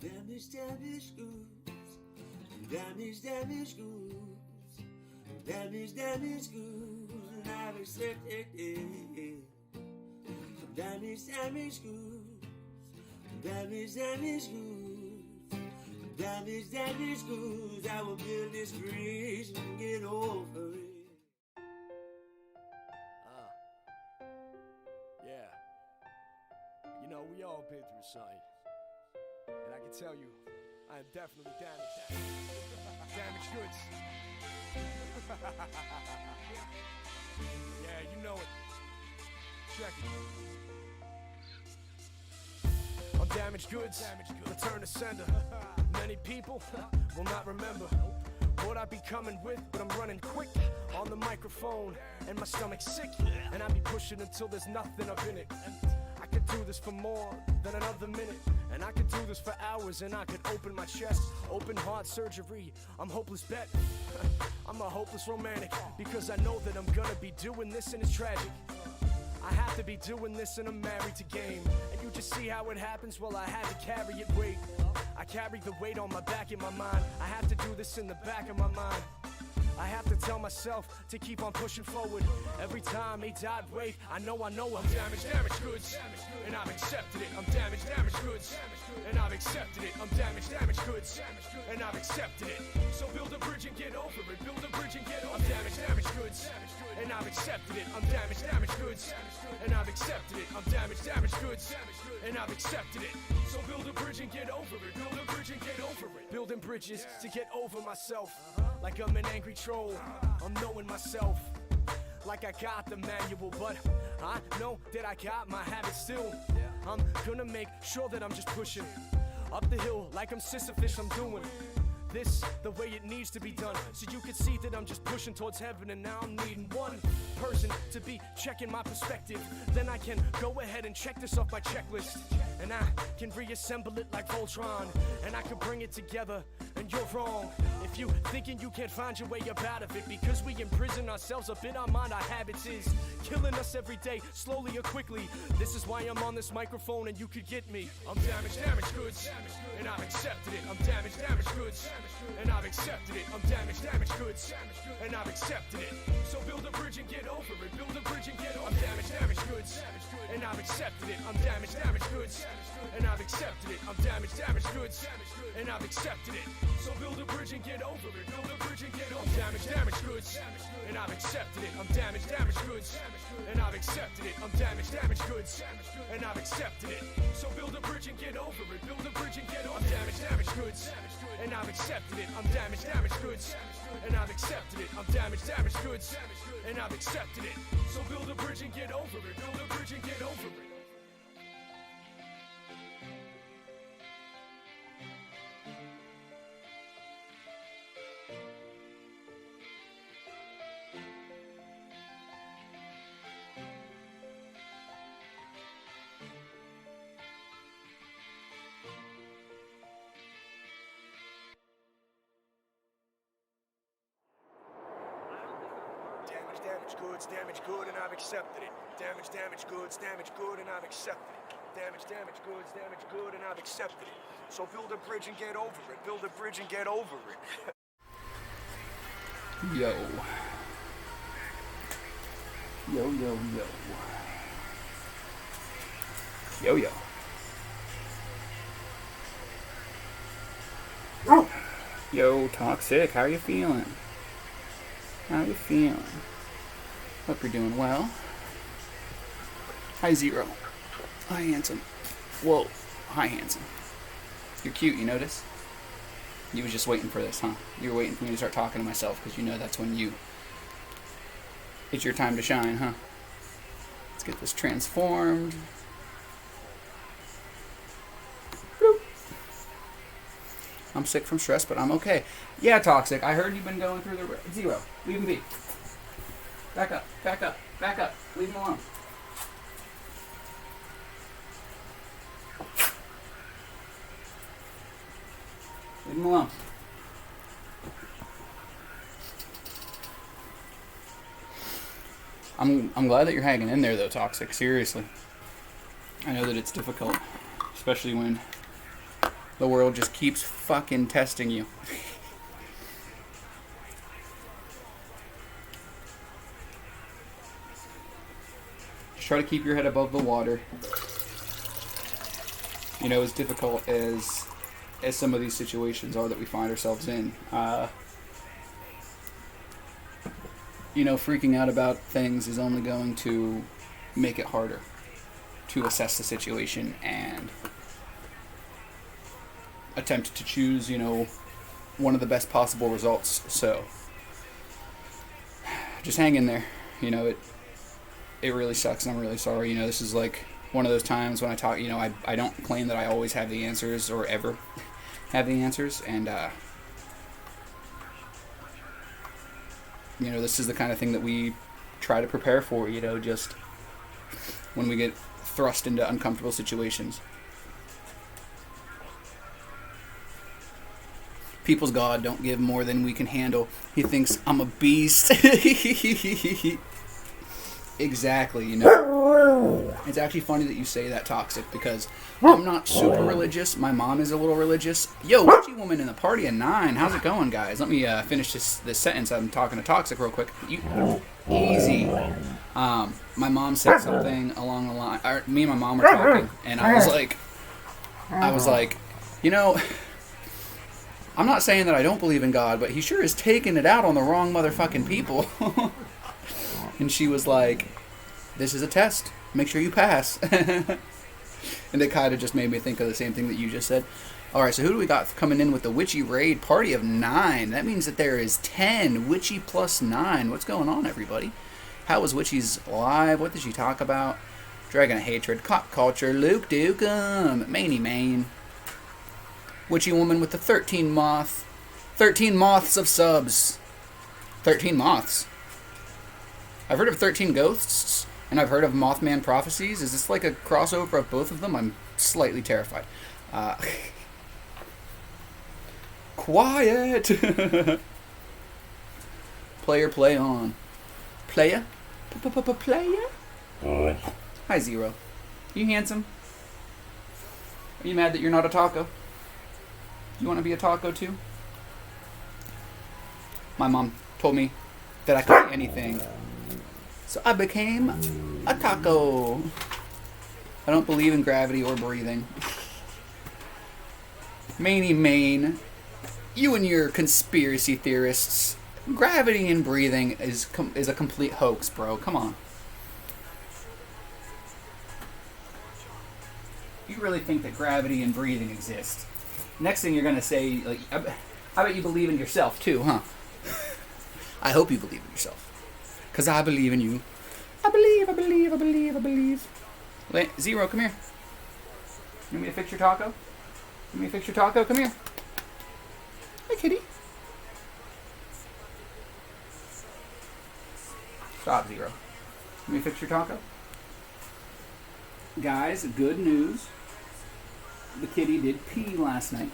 Damage, damage goods. Damage, damage goods. Damage, damage goods. And I've accepted it. Damage, damage goods. Damage, damage goods. Damage, damage goods. I will build this bridge and get over it. Yeah. You know, we all been through something. And I can tell you, I am definitely damaged. Damaged goods. Yeah, you know it. Check it. I'm damaged goods. Return to sender. Many people will not remember what I be coming with, but I'm running quick on the microphone, and my stomach's sick, and I be pushing until there's nothing up in it. I could do this for more than another minute, and I could do this for hours, and I could open my chest, open heart surgery. I'm hopeless bet. I'm a hopeless romantic, because I know that I'm gonna be doing this, and it's tragic. I have to be doing this, and I'm married to game. And you just see how it happens. Well, I had to carry it. Wait, I carry the weight on my back in my mind. I have to do this in the back of my mind. I have to tell myself to keep on pushing forward. Every time they died, wait, I know I'm damaged goods, and I've accepted it. I'm damaged goods, and I've accepted it. I'm damaged goods, and I've accepted it. So build a bridge and get over it. Build a bridge and get over it. I'm damaged goods, and I've accepted it. I'm damaged goods, and I've accepted it. I'm damaged goods, and I've accepted it. So build a bridge and get over it. Build a bridge and get over it. Building bridges to get over myself. Like I'm an angry troll, I'm knowing myself. Like I got the manual, but I know that I got my habits still. I'm gonna make sure that I'm just pushing up the hill like I'm Sisyphus. I'm doing this the way it needs to be done, so you can see that I'm just pushing towards heaven. And now I'm needing one person to be checking my perspective. Then I can go ahead and check this off my checklist, and I can reassemble it like Voltron, and I can bring it together. And you're wrong if you thinking you can't find your way up out of it, because we imprison ourselves up in our mind. Our habits is killing us every day, slowly or quickly. This is why I'm on this microphone, and you could get me. I'm damaged goods, and I've accepted it. I'm damaged goods, and I've accepted it. I'm damaged goods, and I've accepted it. So build a bridge and get over it. Build a bridge and get over it. I'm damaged goods, and I've accepted it. I'm damaged goods, and I've accepted it. I'm damaged goods, and I've accepted it. So build a bridge and get over it. Build a bridge and get over it. I'm damaged goods, and I've accepted it. I'm damaged goods, and I've accepted it. I'm damaged goods, and I've accepted it. So build a bridge and get over it. Build a bridge and get over it. I'm damaged goods, and I've accepted it. I'm damaged goods, and I've accepted it. I'm damaged goods, and I've accepted it. So build a bridge and get over it. Build a bridge and get over it. Damaged good, and I've accepted it. Damaged goods, and I've accepted it. Damaged goods, good, and I've accepted it. So build a bridge and get over it. Build a bridge and get over it. Yo. Yo, yo, yo. Yo, yo. Yo, Toxic, how you feeling? How you feeling? Hope you're doing well. Hi, Zero. Hi, Handsome. Whoa. Hi, Handsome. You're cute, you notice? You was just waiting for this, huh? You were waiting for me to start talking to myself, because you know that's when it's your time to shine, huh? Let's get this transformed. Bloop. I'm sick from stress, but I'm okay. Yeah, Toxic, I heard you've been going through the... Zero, leave him be. Back up, back up, back up. Leave him alone. Leave him alone. I'm glad that you're hanging in there, though, Toxic. Seriously. I know that it's difficult, especially when The world just keeps fucking testing you. Just try to keep your head above the water. You know, as difficult as some of these situations are that we find ourselves in. You know, freaking out about things is only going to make it harder to assess the situation and attempt to choose, you know, one of the best possible results. So just hang in there. You know, it really sucks, and I'm really sorry. You know, this is like one of those times when I talk, you know, I don't claim that I always have the answers or ever have the answers, and you know, this is the kind of thing that we try to prepare for, you know, just when we get thrust into uncomfortable situations. People's God don't give more than we can handle. He thinks I'm a beast. Exactly, you know. It's actually funny that you say that, Toxic, because I'm not super religious. My mom is a little religious. Yo, witchy woman in the party of 9. How's it going, guys? Let me finish this sentence. I'm talking to Toxic real quick. Easy. My mom said something along the line. Me and my mom were talking, and I was like, you know, I'm not saying that I don't believe in God, but he sure is taking it out on the wrong motherfucking people. And she was like, this is a test. Make sure you pass. And it kind of just made me think of the same thing that you just said. All right, so who do we got coming in with the Witchy Raid party of 9? That means that there is 10. Witchy plus 9. What's going on, everybody? How was Witchy's live? What did she talk about? Dragon of Hatred, Cop Culture, Luke Dukem, Maney Main. Witchy Woman with the 13 moth. 13 moths of subs. 13 moths. I've heard of 13 Ghosts, and I've heard of Mothman Prophecies. Is this like a crossover of both of them? I'm slightly terrified. Quiet! Player, play on. Playa? Playa? Hi, Zero. You handsome? Are you mad that you're not a taco? You want to be a taco too? My mom told me that I could be anything. So I became a taco. I don't believe in gravity or breathing. Maney Main, you and your conspiracy theorists. Gravity and breathing is a complete hoax, bro. Come on. You really think that gravity and breathing exist? Next thing you're gonna say, like, I bet you believe in yourself too, huh? I hope you believe in yourself. Because I believe in you. I believe. Zero, come here. You want me to fix your taco? You want me to fix your taco? Come here. Hi, kitty. Stop, Zero. Let me fix your taco. Guys, good news. The kitty did pee last night.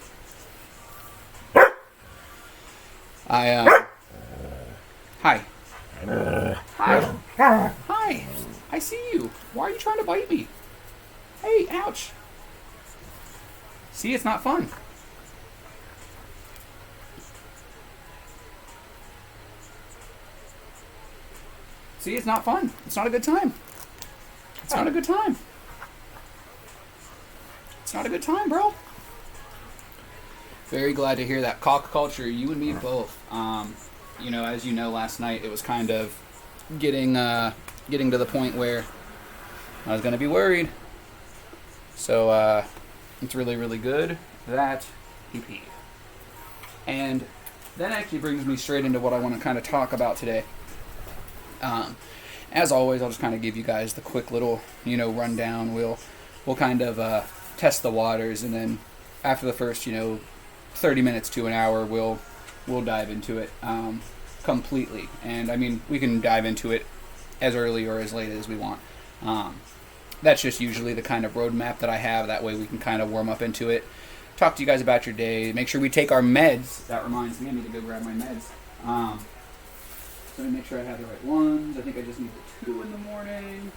Hi. Hi. Hi. I see you. Why are you trying to bite me? Hey, ouch. See, it's not fun. See, it's not fun. It's not a good time. It's not a good time. It's not a good time, bro. Very glad to hear that. Cock culture, you and me both. You know, as you know, last night it was kind of getting to the point where I was going to be worried. So it's really, really good that he peed. And that actually brings me straight into what I want to kind of talk about today. As always, I'll just kind of give you guys the quick little, you know, rundown. We'll kind of test the waters, and then after the first, you know, 30 minutes to an hour, we'll dive into it completely. And I mean, we can dive into it as early or as late as we want. That's just usually the kind of roadmap that I have. That way we can kind of warm up into it, talk to you guys about your day, make sure we take our meds. That reminds me, I need to go grab my meds. So let me make sure I have the right ones. I think I just need the 2 in the morning.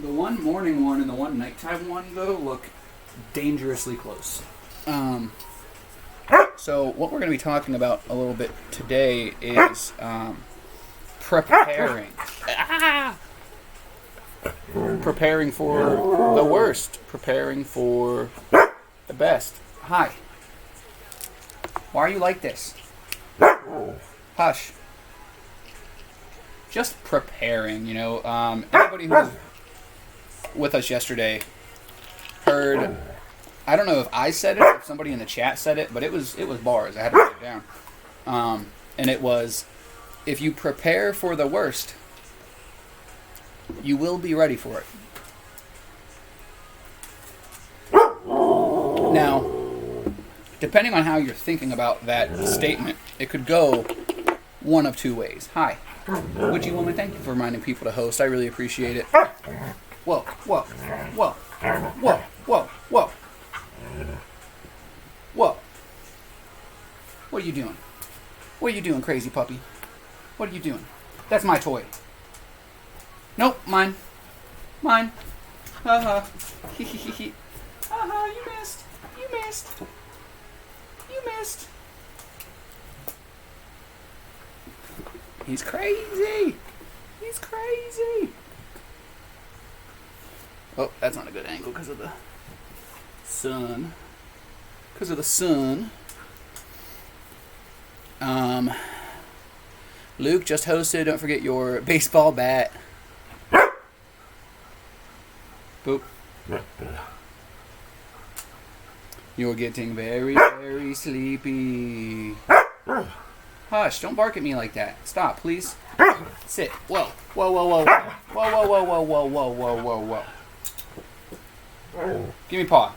The one morning one and the one nighttime one, though, look dangerously close. So what we're going to be talking about a little bit today is preparing. Preparing for the worst. Preparing for the best. Hi. Why are you like this? Hush. Just preparing, you know. Everybody who was with us yesterday heard, I don't know if I said it or if somebody in the chat said it, but it was bars. I had to write it down. And it was, if you prepare for the worst, you will be ready for it. Now, depending on how you're thinking about that statement, it could go one of two ways. Hi. Witchy Woman, thank you for reminding people to host. I really appreciate it. Whoa, whoa, whoa, whoa, whoa, whoa. Whoa. What are you doing? What are you doing, crazy puppy? What are you doing? That's my toy. Nope, mine. Mine. Haha. Hee. Haha, you missed. You missed. You missed. He's crazy. He's crazy. Oh, that's not a good angle because of the sun. Because of the sun. Luke just hosted. Don't forget your baseball bat. Boop. You're getting very, very sleepy. Hush, don't bark at me like that. Stop, please. Sit. Whoa. Whoa, whoa, whoa. Whoa, whoa, whoa, whoa, whoa, whoa, whoa, whoa, whoa. Give me paw.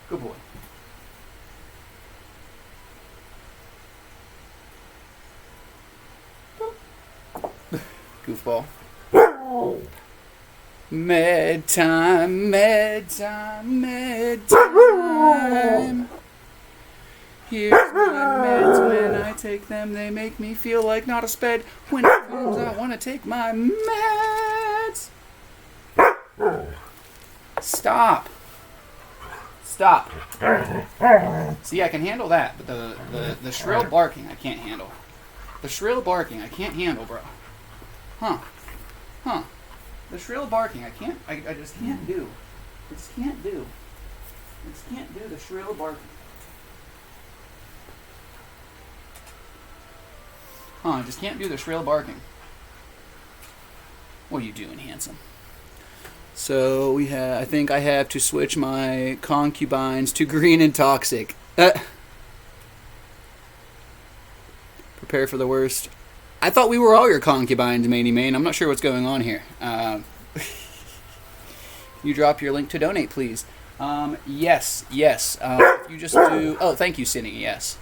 Good boy. Goofball. Med time, med time, med time. Here's my meds. When I take them, they make me feel like not a sped. When it comes, I want to take my meds. Stop. Stop. See, I can handle that, but the shrill barking I can't handle. The shrill barking I can't handle, bro. Huh. The shrill barking I just can't do. I just can't do. I just can't do the shrill barking. I just can't do the shrill barking. What are you doing, handsome? So I think I have to switch my concubines to green and toxic. Prepare for the worst. I thought we were all your concubines, Maney Main. I'm not sure what's going on here. You drop your link to donate, please. Yes. If you just do... Oh, thank you, Cindy. Yes.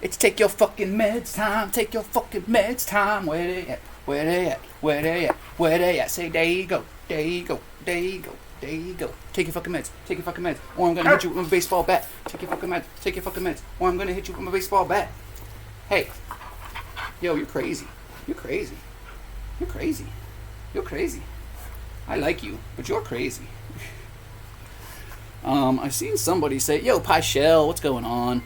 It's take your fucking meds time. Take your fucking meds time. Where they at? Where they at? Where they at? Where they at? Say, there you go. There you go. There you go. There you go. Take your fucking meds. Take your fucking meds. Or I'm gonna hit you with my baseball bat. Take your fucking meds. Take your fucking meds. Or I'm gonna hit you with my baseball bat. Hey. Yo, you're crazy. You're crazy. You're crazy. You're crazy. I like you, but you're crazy. I've seen somebody say, yo, Pie Shell, what's going on?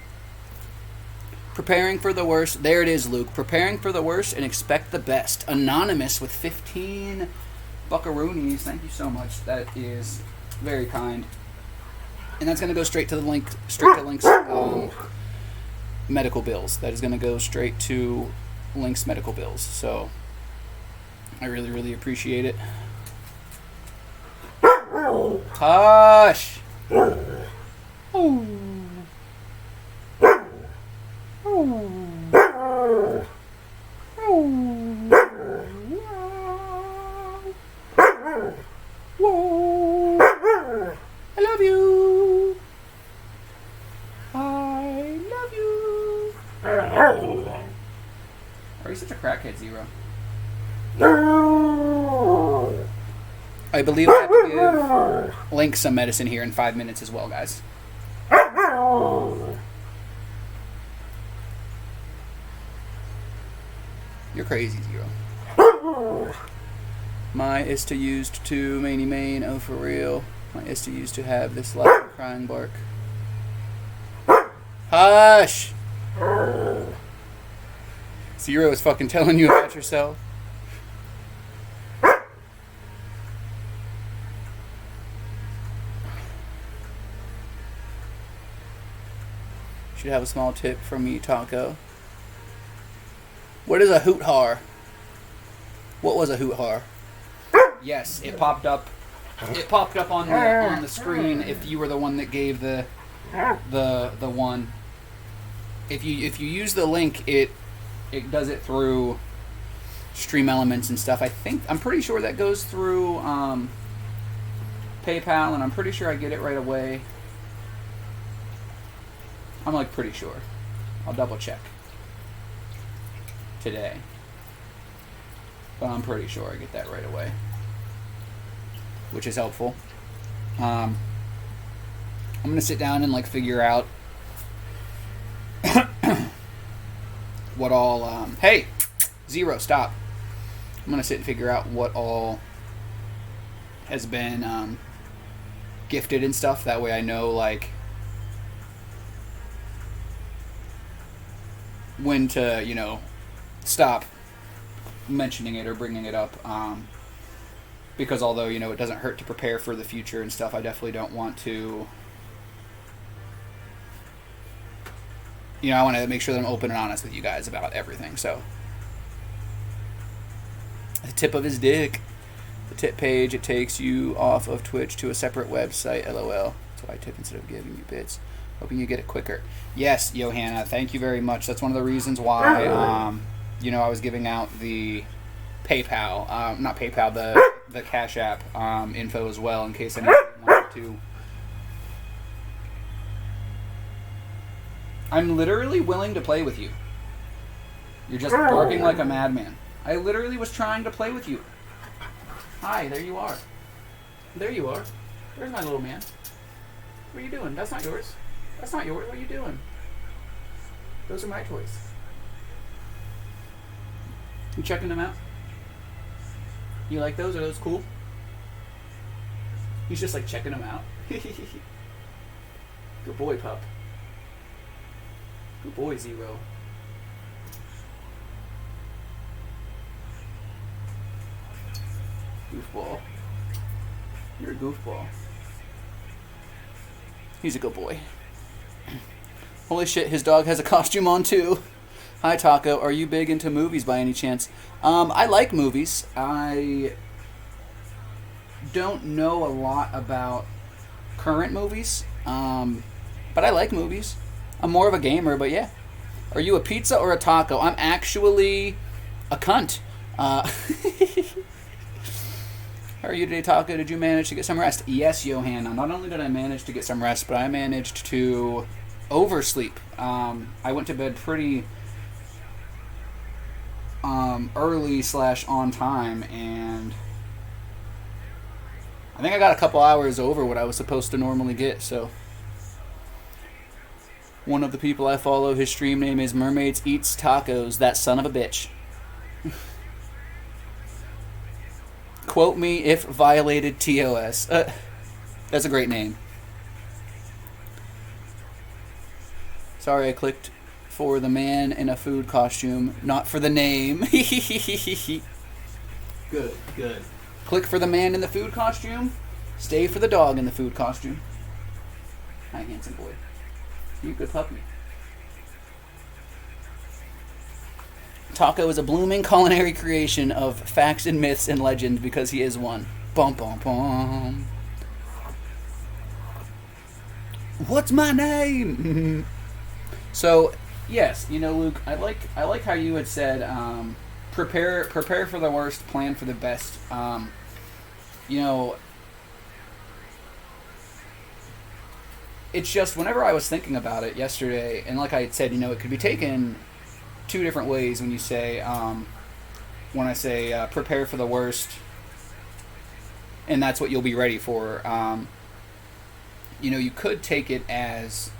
Preparing for the worst. There it is, Luke. Preparing for the worst and expect the best. Anonymous with 15 buckaroonies. Thank you so much. That is very kind. And that's going to go straight to the link, Link's medical bills. That is going to go straight to Link's medical bills. So I really, really appreciate it. Hush! Ooh. I love you. I love you. Are you such a crackhead, Zero? I believe I have to give Link some medicine here in 5 minutes as well, guys. You're crazy, Zero. My is to used to Maney Main, oh for real. My is to used to have this loud crying bark. Hush! Zero is fucking telling you about yourself. Should have a small tip from me, Taco. What is a hoot har? What was a hoot har? Yes, it popped up. It popped up on the screen if you were the one that gave the one. If you use the link, it does it through Stream Elements and stuff. I'm pretty sure that goes through PayPal, and I'm pretty sure I get it right away. I'm like pretty sure. I'll double check today, but I'm pretty sure I get that right away, which is helpful. I'm gonna sit down and like figure out what all. Hey, Zero, stop! I'm gonna sit and figure out what all has been gifted and stuff. That way, I know like when to stop mentioning it or bringing it up. Because although it doesn't hurt to prepare for the future and stuff, I definitely don't want to. I want to make sure that I'm open and honest with you guys about everything. So, the tip of his dick, the tip page, it takes you off of Twitch to a separate website. LOL. So I tip instead of giving you bits, hoping you get it quicker. Yes, Johanna, thank you very much. That's one of the reasons why I was giving out the PayPal, not PayPal, the Cash App info as well, in case anyone wanted to. I'm literally willing to play with you. You're just barking like a madman. I literally was trying to play with you. Hi, there you are. There you are. There's my little man. What are you doing? That's not yours. That's not yours. What are you doing? Those are my toys. You checking them out? You like those? Are those cool? He's just like checking them out. Good boy, pup. Good boy, Zero. Goofball. You're a goofball. He's a good boy. Holy shit, his dog has a costume on too. Hi, Taco. Are you big into movies by any chance? I like movies. I don't know a lot about current movies, but I like movies. I'm more of a gamer, but yeah. Are you a pizza or a taco? I'm actually a cunt. How are you today, Taco? Did you manage to get some rest? Yes, Johanna. Not only did I manage to get some rest, but I managed to oversleep. I went to bed pretty early / on time, and I think I got a couple hours over what I was supposed to normally get, so. One of the people I follow, his stream name is Mermaids Eats Tacos, that son of a bitch. Quote me if violated TOS. That's a great name. Sorry, I clicked for the man in a food costume, not for the name. Good, good. Click for the man in the food costume, stay for the dog in the food costume. Hi, handsome boy. You good puppy. Taco is a blooming culinary creation of facts and myths and legend because he is one. Bum bum bum. What's my name? So, yes, Luke, I like how you had said prepare for the worst, plan for the best. It's just whenever I was thinking about it yesterday, and like I had said, it could be taken two different ways when you say, when I say prepare for the worst, and that's what you'll be ready for. You could take it as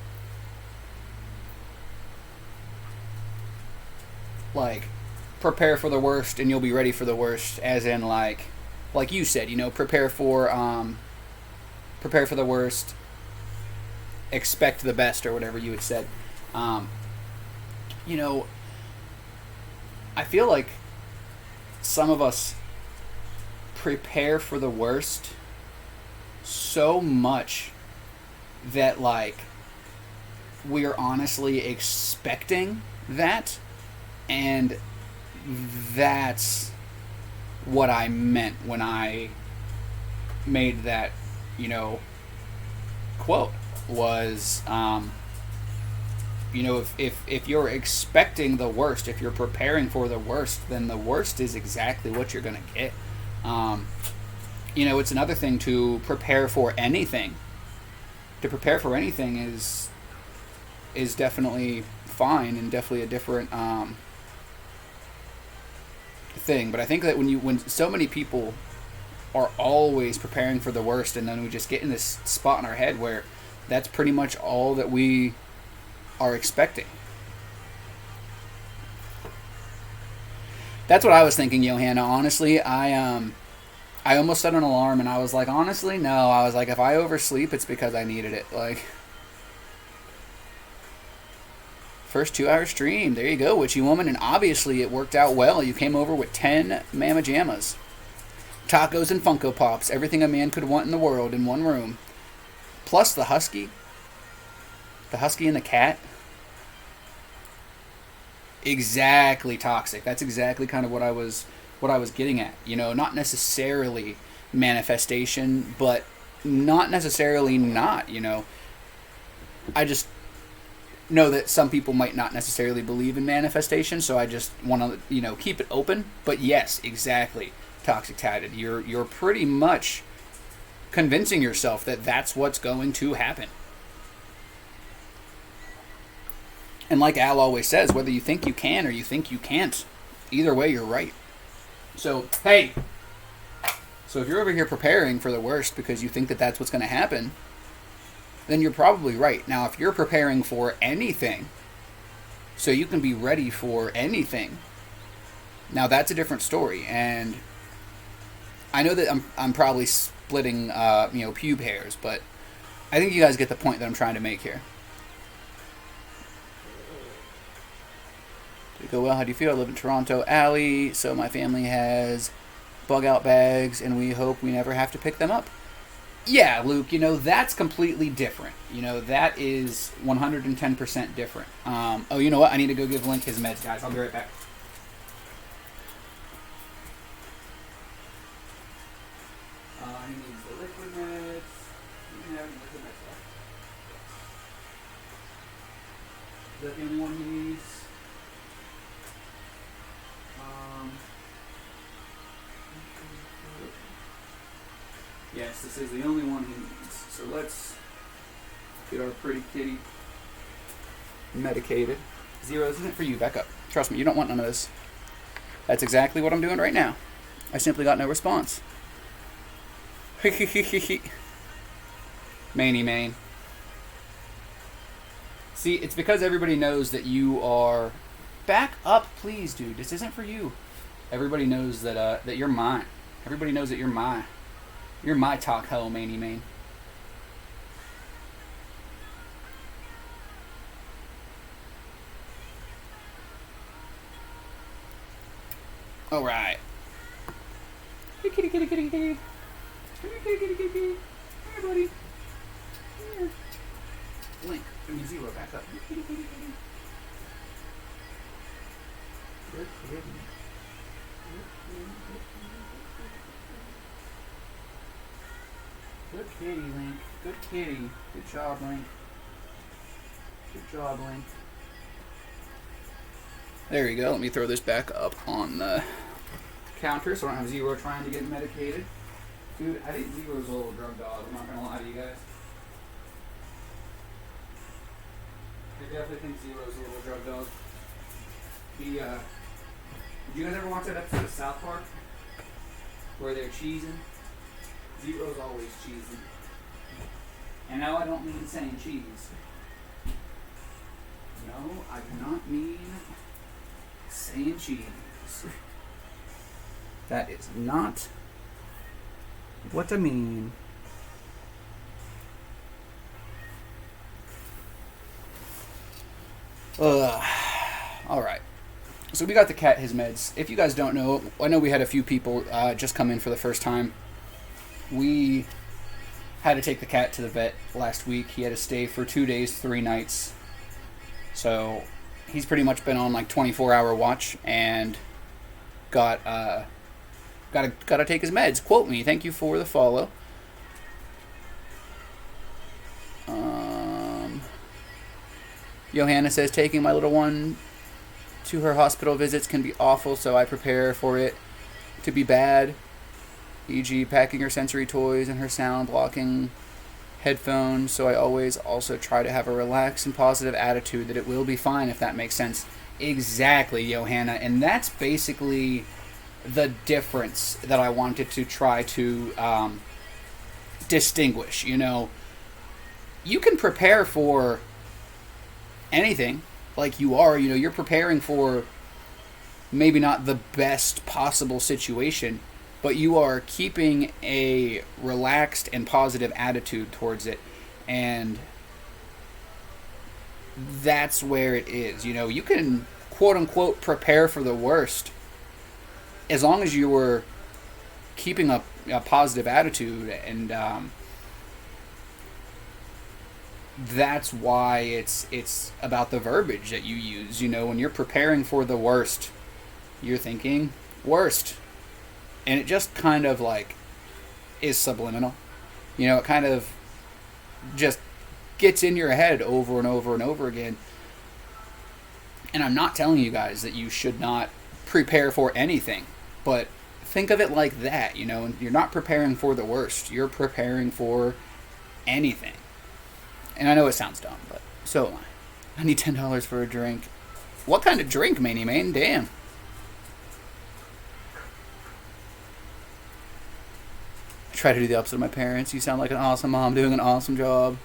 like prepare for the worst and you'll be ready for the worst, as in like you said, you know, prepare for the worst, expect the best, or whatever you had said. You know, I feel like some of us prepare for the worst so much that, like, we are honestly expecting that, and that's what I meant when I made that, you know, quote was, you know, if you're expecting the worst, if you're preparing for the worst, then the worst is exactly what you're going to get. You know, it's another thing to prepare for anything. To prepare for anything is definitely fine and definitely a different thing. But I think that when so many people are always preparing for the worst, and then we just get in this spot in our head where that's pretty much all that we are expecting. That's what I was thinking, Johanna. Honestly, I almost set an alarm, and I was like, honestly, no. I was like, if I oversleep, it's because I needed it. Like, first 2-hour stream. There you go, Witchy Woman. And obviously, it worked out well. You came over with 10 Mama Jammas, tacos, and Funko Pops. Everything a man could want in the world in one room. Plus the husky. The husky and the cat. Exactly toxic. That's exactly kind of what I was getting at. You know, not necessarily manifestation, but not necessarily not, you know. I just know that some people might not necessarily believe in manifestation, so I just want to, you know, keep it open. But yes, exactly, Toxic Tatted. You're pretty much convincing yourself that that's what's going to happen. And like Al always says, whether you think you can or you think you can't, either way, you're right. So, hey, so if you're over here preparing for the worst because you think that that's what's going to happen, then you're probably right. Now, if you're preparing for anything, so you can be ready for anything, now that's a different story. And I know that I'm probably splitting, you know, pube hairs, but I think you guys get the point that I'm trying to make here. Go well, how do you feel? I live in Toronto, Alley, so my family has bug out bags, and we hope we never have to pick them up. Yeah, Luke, you know, that's completely different. You know, that is 110% different. Oh, you know what? I need to go give Link his meds, guys. I'll be right back. He needs the liquid meds. You have liquid meds left. Is that the only one he needs? Yes, this is the only one he needs. So let's get our pretty kitty medicated. Zero, this isn't for you. Back up. Trust me, you don't want none of this. That's exactly what I'm doing right now. I simply got no response. Maney Main. See, it's because everybody knows that you are... Back up, please, dude. This isn't for you. Everybody knows that that you're mine. Everybody knows that you're mine. You're my talk hell, Maney Main. All right. Hey, kitty, kitty, kitty, kitty. Come here, kitty, kitty, kitty, kitty. Come here, buddy. Come here. Link, I mean Zero, back up. Kitty, kitty, kitty. Good kitty. Good kitty, Link. Good kitty. Good job, Link. Good job, Link. There you go. Let me throw this back up on the counter so I don't have Zero trying to get medicated. Dude, I think Zero's a little drug dog. I'm not going to lie to you guys. I definitely think Zero's a little drug dog. Did you guys ever watch that episode of South Park? Where they're cheesing? Zero's always cheesing. And now I don't mean saying cheese. No, I do not mean saying cheese. That is not what I mean. Alright. So we got the cat his meds. If you guys don't know, I know we had a few people just come in for the first time. We had to take the cat to the vet last week. He had to stay for 2 days, 3 nights. So he's pretty much been on like 24-hour watch and gotta take his meds. Quote me. Thank you for the follow. Johanna says, taking my little one to her hospital visits can be awful, so I prepare for it to be bad. E.g., packing her sensory toys and her sound blocking headphones, so I always also try to have a relaxed and positive attitude that it will be fine, if that makes sense. Exactly, Johanna, and that's basically the difference that I wanted to try to distinguish. You know, you can prepare for anything like you are. You know, you're preparing for maybe not the best possible situation, but you are keeping a relaxed and positive attitude towards it, and that's where it is. You know, you can quote-unquote prepare for the worst as long as you were keeping a positive attitude, and that's why it's about the verbiage that you use. You know, when you're preparing for the worst, you're thinking worst. And it just kind of like is subliminal. You know, it kind of just gets in your head over and over and over again. And I'm not telling you guys that you should not prepare for anything, but think of it like that. You know, you're not preparing for the worst. You're preparing for anything. And I know it sounds dumb, but so am I. I need $10 for a drink. What kind of drink, Manny Man? Damn. I try to do the opposite of my parents. You sound like an awesome mom doing an awesome job.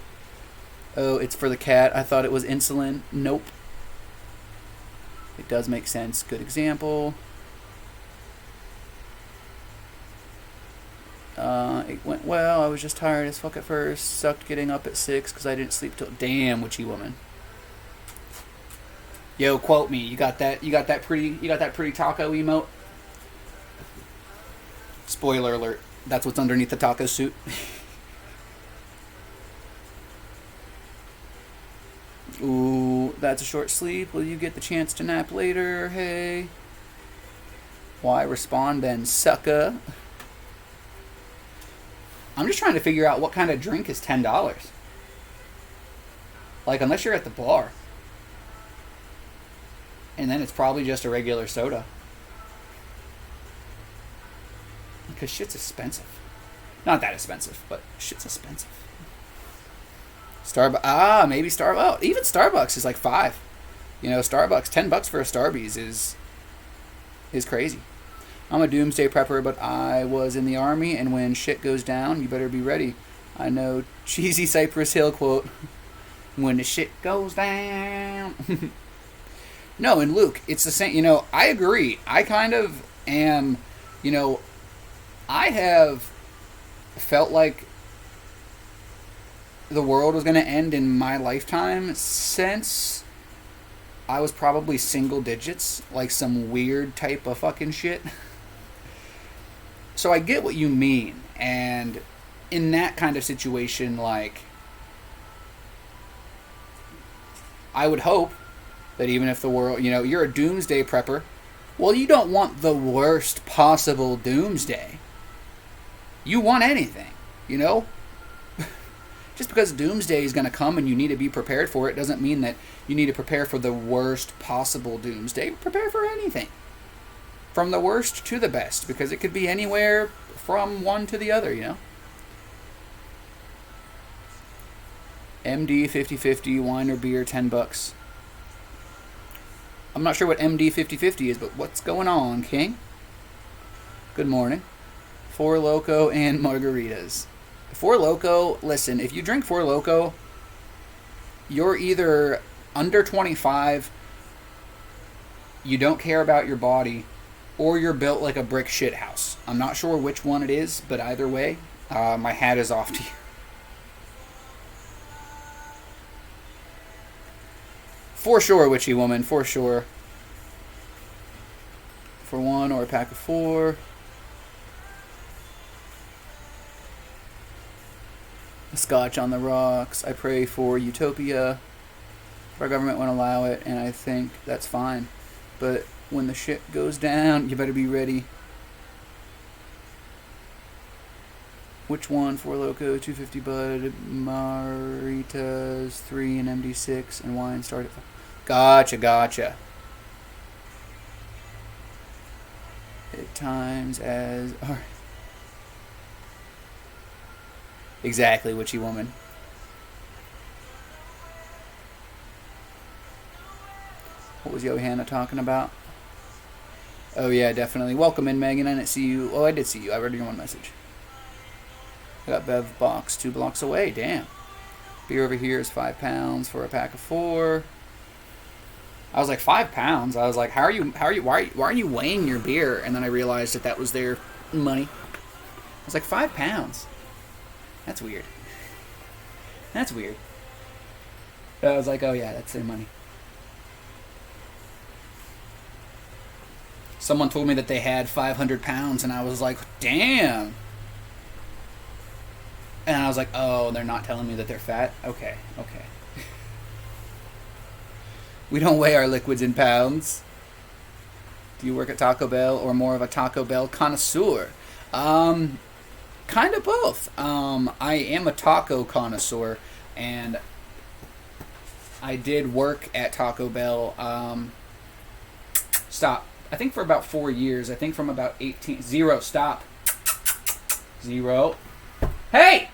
Oh, it's for the cat. I thought it was insulin. Nope. It does make sense. Good example. It went well. I was just tired as fuck at first. Sucked getting up at 6 because I didn't sleep till... Damn, witchy woman. Yo, quote me. You got that pretty taco emote? Spoiler alert. That's what's underneath the taco suit. Ooh, that's a short sleep. Will you get the chance to nap later? Hey. Why respond then, sucker? I'm just trying to figure out what kind of drink is $10. Like, unless you're at the bar. And then it's probably just a regular soda. Because shit's expensive. Not that expensive, but shit's expensive. Maybe Starbucks. Even Starbucks is like $5. You know, Starbucks, $10 for a Starbucks is crazy. I'm a doomsday prepper, but I was in the army, and when shit goes down, you better be ready. I know cheesy Cypress Hill quote. When the shit goes down. No, and Luke, it's the same. You know, I agree. I kind of am, you know, I have felt like the world was going to end in my lifetime since I was probably single digits, like some weird type of fucking shit. So I get what you mean, and in that kind of situation, like, I would hope that even if the world, you know, you're a doomsday prepper, well, you don't want the worst possible doomsday. You want anything, you know? Just because doomsday is going to come and you need to be prepared for it doesn't mean that you need to prepare for the worst possible doomsday. Prepare for anything. From the worst to the best, because it could be anywhere from one to the other, you know? MD 50/50, wine or beer, $10. I'm not sure what MD 50/50 is, but what's going on, King? Good morning. Four Loko and margaritas. Four Loko, listen, if you drink Four Loko, you're either under 25, you don't care about your body, or you're built like a brick shit house. I'm not sure which one it is, but either way, my hat is off to you. For sure, witchy woman, for sure. For one or a pack of 4. A scotch on the rocks. I pray for utopia. Our government won't allow it, and I think that's fine. But when the shit goes down, you better be ready. Which one? 4 Loco, 250 Bud, Maritas, 3 and MD6, and wine start at 5. Gotcha. At times as... Alright. Exactly, witchy woman. What was Johanna talking about? Oh yeah, definitely. Welcome in, Megan. I didn't see you. Oh, I did see you. I read your one message. I got Bev box 2 blocks away. Damn. Beer over here is £5 for a pack of 4. I was like, £5? I was like, why are you weighing your beer? And then I realized that was their money. I was like, £5? That's weird. That's weird. I was like, oh yeah, that's their money. Someone told me that they had 500 pounds, and I was like, damn. And I was like, oh, they're not telling me that they're fat? Okay. We don't weigh our liquids in pounds. Do you work at Taco Bell or more of a Taco Bell connoisseur? Kind of both. I am a taco connoisseur, and I did work at Taco Bell. Stop. I think for about 4 years. I think from about 18... 0. Stop. 0. Hey!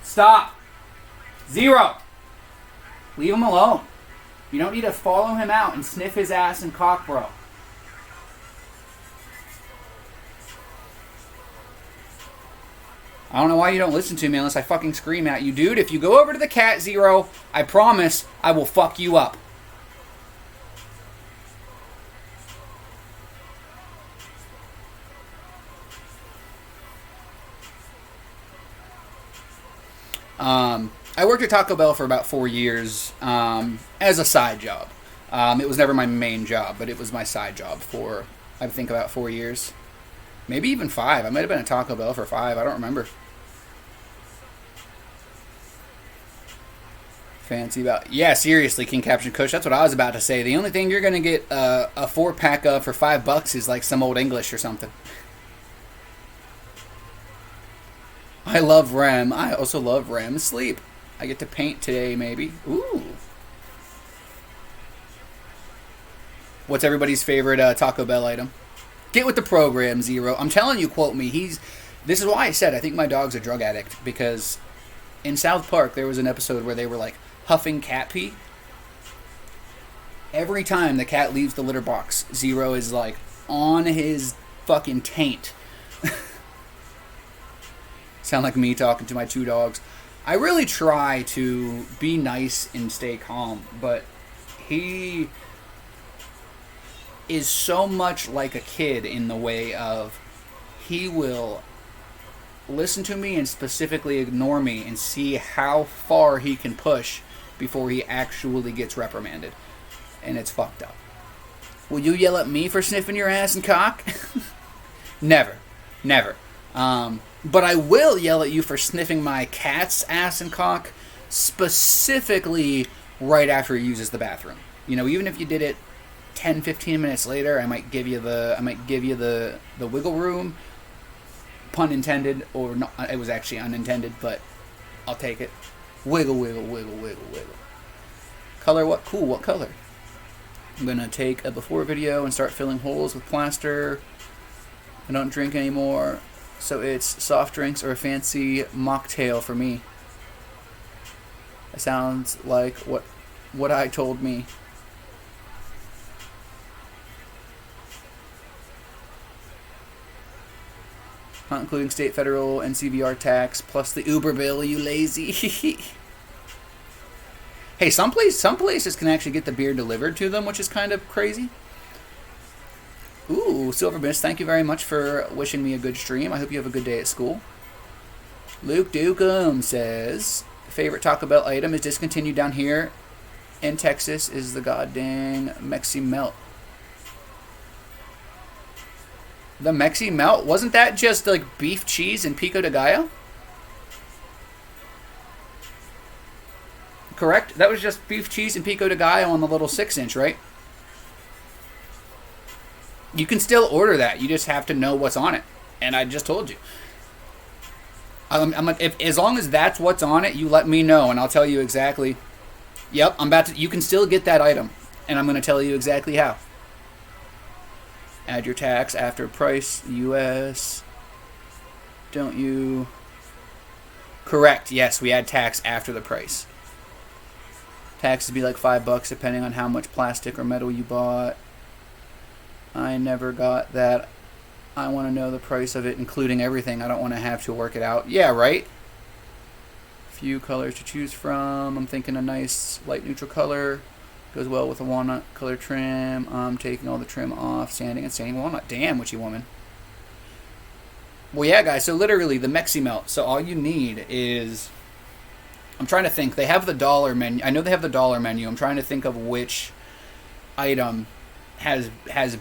Stop. 0. Leave him alone. You don't need to follow him out and sniff his ass and cock, bro. I don't know why you don't listen to me unless I fucking scream at you. Dude, if you go over to the cat, 0, I promise I will fuck you up. I worked at Taco Bell for about 4 years as a side job. It was never my main job, but it was my side job for, I think, about 4 years. Maybe even 5. I might have been at Taco Bell for 5. I don't remember. Fancy about... Yeah, seriously, King Caption Kush. That's what I was about to say. The only thing you're going to get a 4-pack of for $5 is like some old English or something. I love REM. I also love REM sleep. I get to paint today, maybe. Ooh. What's everybody's favorite Taco Bell item? Get with the program, 0. I'm telling you, quote me. This is why I said I think my dog's a drug addict, because in South Park there was an episode where they were like huffing cat pee. Every time the cat leaves the litter box, 0 is like on his fucking taint. Sound like me talking to my 2 dogs. I really try to be nice and stay calm, but he is so much like a kid in the way of he will listen to me and specifically ignore me and see how far he can push before he actually gets reprimanded. And it's fucked up. Will you yell at me for sniffing your ass and cock? Never. But I will yell at you for sniffing my cat's ass and cock, specifically right after he uses the bathroom. You know, even if you did it 10, 15 minutes later, I might give you the wiggle room. Pun intended, or not, it was actually unintended, but I'll take it. Wiggle, wiggle, wiggle, wiggle, wiggle. Color what? Cool, what color? I'm gonna take a before video and start filling holes with plaster. I don't drink anymore. So it's soft drinks or a fancy mocktail for me. That sounds like what I told me. Not including state, federal, and CVR tax, plus the Uber bill, you lazy. Hey, some places can actually get the beer delivered to them, which is kind of crazy. Ooh, Silver Mist, thank you very much for wishing me a good stream. I hope you have a good day at school. Luke Dukem says, favorite Taco Bell item is discontinued down here in Texas is the goddamn Mexi Melt. The Mexi Melt? Wasn't that just like beef cheese and pico de gallo? Correct? That was just beef cheese and pico de gallo on the little 6-inch, right? You can still order that. You just have to know what's on it. And I just told you. As long as that's what's on it, you let me know, and I'll tell you exactly. Yep, I'm about to. You can still get that item, and I'm going to tell you exactly how. Add your tax after price, U.S. Don't you? Correct. Yes, we add tax after the price. Taxes be like $5 depending on how much plastic or metal you bought. I never got that. I want to know the price of it, including everything. I don't want to have to work it out. Yeah, right? Few colors to choose from. I'm thinking a nice light neutral color. Goes well with a walnut color trim. I'm taking all the trim off. Sanding and sanding walnut. Damn, witchy woman. Well, yeah, guys. So literally the Mexi Melt. So all you need is... I'm trying to think. They have the dollar menu. I know they have the dollar menu. I'm trying to think of which item has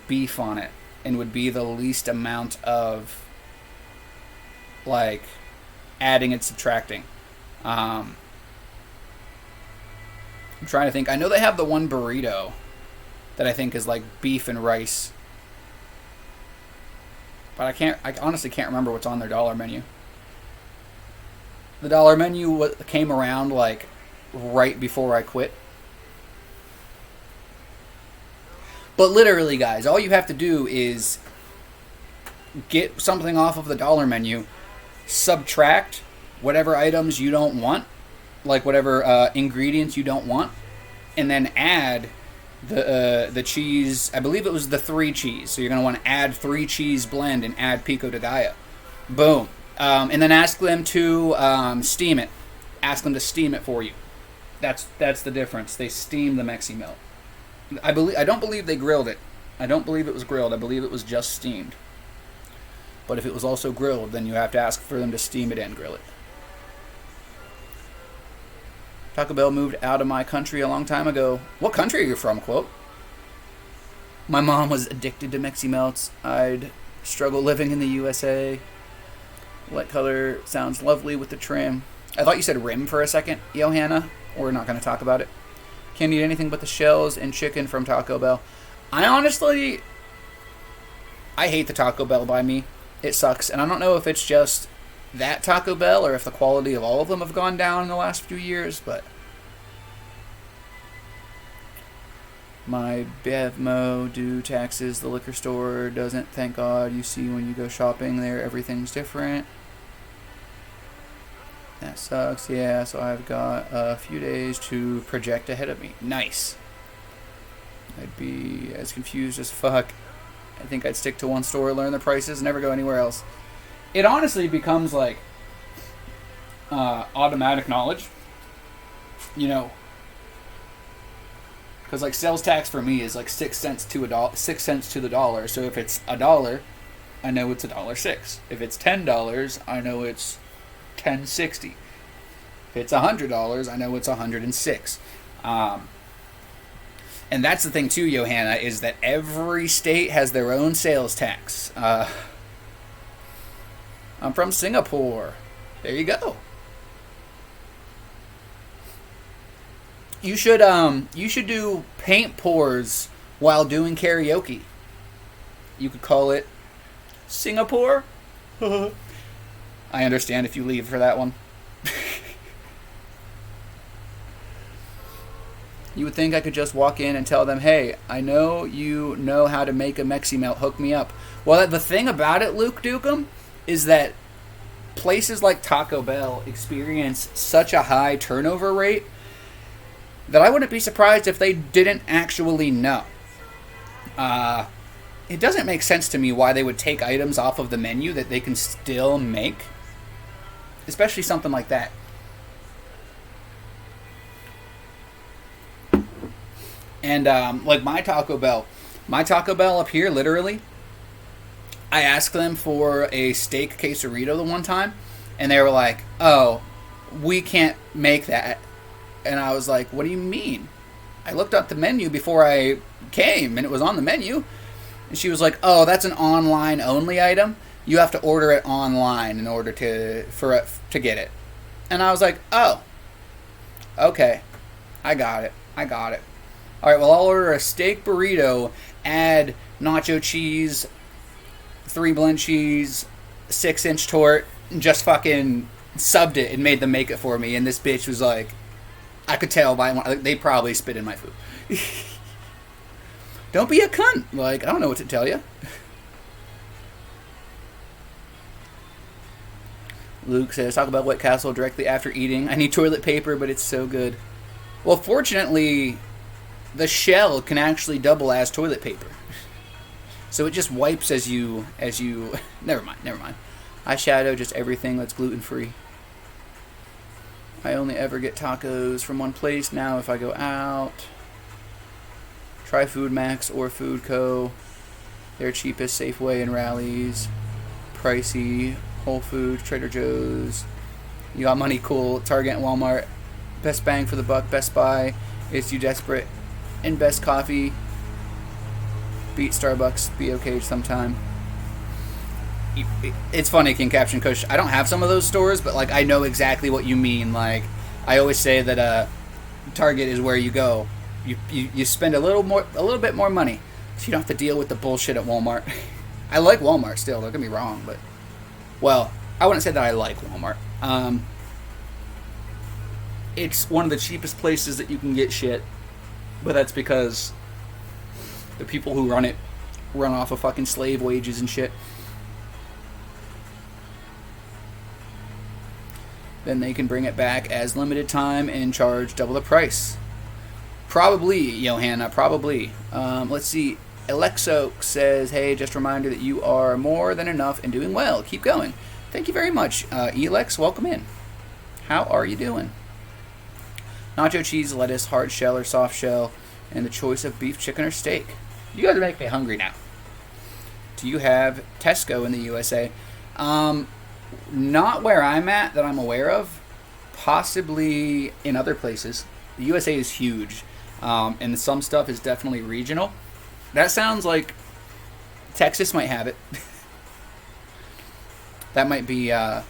beef on it and would be the least amount of like adding and subtracting. I'm trying to think. I know they have the one burrito that I think is like beef and rice, but I honestly can't remember what's on their dollar menu. The dollar menu came around like right before I quit. But literally, guys, all you have to do is get something off of the dollar menu, subtract whatever items you don't want, like whatever ingredients you don't want, and then add the cheese. I believe it was the 3 cheese. So you're going to want to add 3 cheese blend and add pico de gallo. Boom. And then ask them to steam it. Ask them to steam it for you. That's the difference. They steam the Mexi Melt. I don't believe they grilled it. I don't believe it was grilled. I believe it was just steamed. But if it was also grilled, then you have to ask for them to steam it and grill it. Taco Bell moved out of my country a long time ago. What country are you from, quote? My mom was addicted to Mexi Melts. I'd struggle living in the USA. Light color sounds lovely with the trim. I thought you said rim for a second, Johanna. We're not going to talk about it. Can't eat anything but the shells and chicken from Taco Bell. I hate the Taco Bell by me. It sucks. And I don't know if it's just that Taco Bell or if the quality of all of them have gone down in the last few years, but my Bevmo due taxes. The liquor store doesn't. Thank God. You see when you go shopping there, everything's different. That sucks. Yeah, so I've got a few days to project ahead of me. Nice. I'd be as confused as fuck. I think I'd stick to one store, learn the prices, never go anywhere else. It honestly becomes like automatic knowledge. You know, because like sales tax for me is like 6 cents to the dollar. So if it's $1, I know it's $1.06. If it's $10, I know it's $10.60. If it's $100, I know it's $106. And that's the thing too, Johanna, is that every state has their own sales tax. I'm from Singapore. There you go. You should do paint pours while doing karaoke. You could call it Singapore. I understand if you leave for that one. You would think I could just walk in and tell them, hey, I know you know how to make a Mexi Melt, hook me up. Well, the thing about it, Luke Dukem, is that places like Taco Bell experience such a high turnover rate that I wouldn't be surprised if they didn't actually know. It doesn't make sense to me why they would take items off of the menu that they can still make, especially something like that. And like my Taco Bell up here, literally, I asked them for a steak quesarito the one time, and they were like, "Oh, we can't make that." And I was like, "What do you mean?" I looked up the menu before I came, and it was on the menu. And she was like, "Oh, that's an online only item. You have to order it online in order to get it." And I was like, "Oh, okay, I got it. All right, well, I'll order a steak burrito, add nacho cheese, 3 blend cheese, 6-inch tort, and just fucking subbed it and made them make it for me." And this bitch was like, I could tell they probably spit in my food. Don't be a cunt. Like, I don't know what to tell you. Luke says, talk about White Castle directly after eating. I need toilet paper, but it's so good. Well, fortunately, the shell can actually double as toilet paper. So it just wipes as you... Never mind. Eyeshadow, just everything that's gluten-free. I only ever get tacos from one place now if I go out. Try Food Max or Food Co. They're cheapest, Safeway and Rallies. Pricey, Whole Foods, Trader Joe's. You got money, cool. Target and Walmart. Best bang for the buck, Best Buy. It's You Desperate. And Best Coffee. Beat Starbucks, be okay sometime. It's funny, King Caption Kush. I don't have some of those stores, but like I know exactly what you mean. Like I always say that Target is where you go. You spend a little bit more money, so you don't have to deal with the bullshit at Walmart. I like Walmart still. Don't get me wrong, but well, I wouldn't say that I like Walmart. It's one of the cheapest places that you can get shit, but that's because the people who run it run off of fucking slave wages and shit. Then they can bring it back as limited time and charge double the price. Probably, Johanna, probably. Let's see. Alexo says, hey, just a reminder that you are more than enough and doing well. Keep going. Thank you very much. Elex, welcome in. How are you doing? Nacho cheese, lettuce, hard shell or soft shell, and the choice of beef, chicken, or steak. You guys are making me hungry now. Do you have Tesco in the USA? Not where I'm at that I'm aware of. Possibly in other places. The USA is huge. And some stuff is definitely regional. That sounds like Texas might have it. That might be... I'm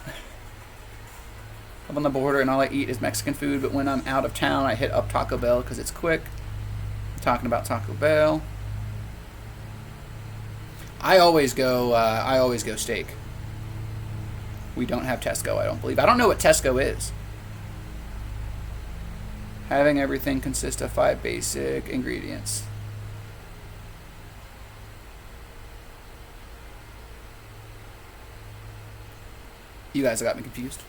on the border and all I eat is Mexican food, but when I'm out of town I hit up Taco Bell because it's quick. I'm talking about Taco Bell. I always go steak. We don't have Tesco, I don't believe. I don't know what Tesco is. Having everything consist of 5 basic ingredients. You guys got me confused.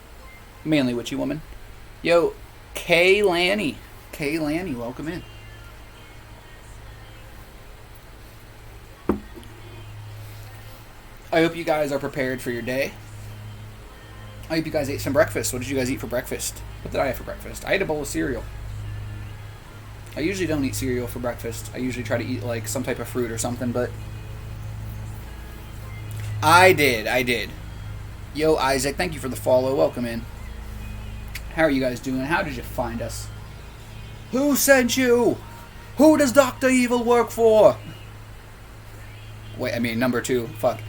Mainly witchy woman. Yo, Kay Lanny. Kay Lanny, welcome in. I hope you guys are prepared for your day. I hope you guys ate some breakfast. What did you guys eat for breakfast? What did I have for breakfast? I ate a bowl of cereal. I usually don't eat cereal for breakfast. I usually try to eat like some type of fruit or something, but I did. Yo, Isaac, thank you for the follow. Welcome in. How are you guys doing? How did you find us? Who sent you? Who does Dr. Evil work for? Wait, I mean, number 2. Fuck.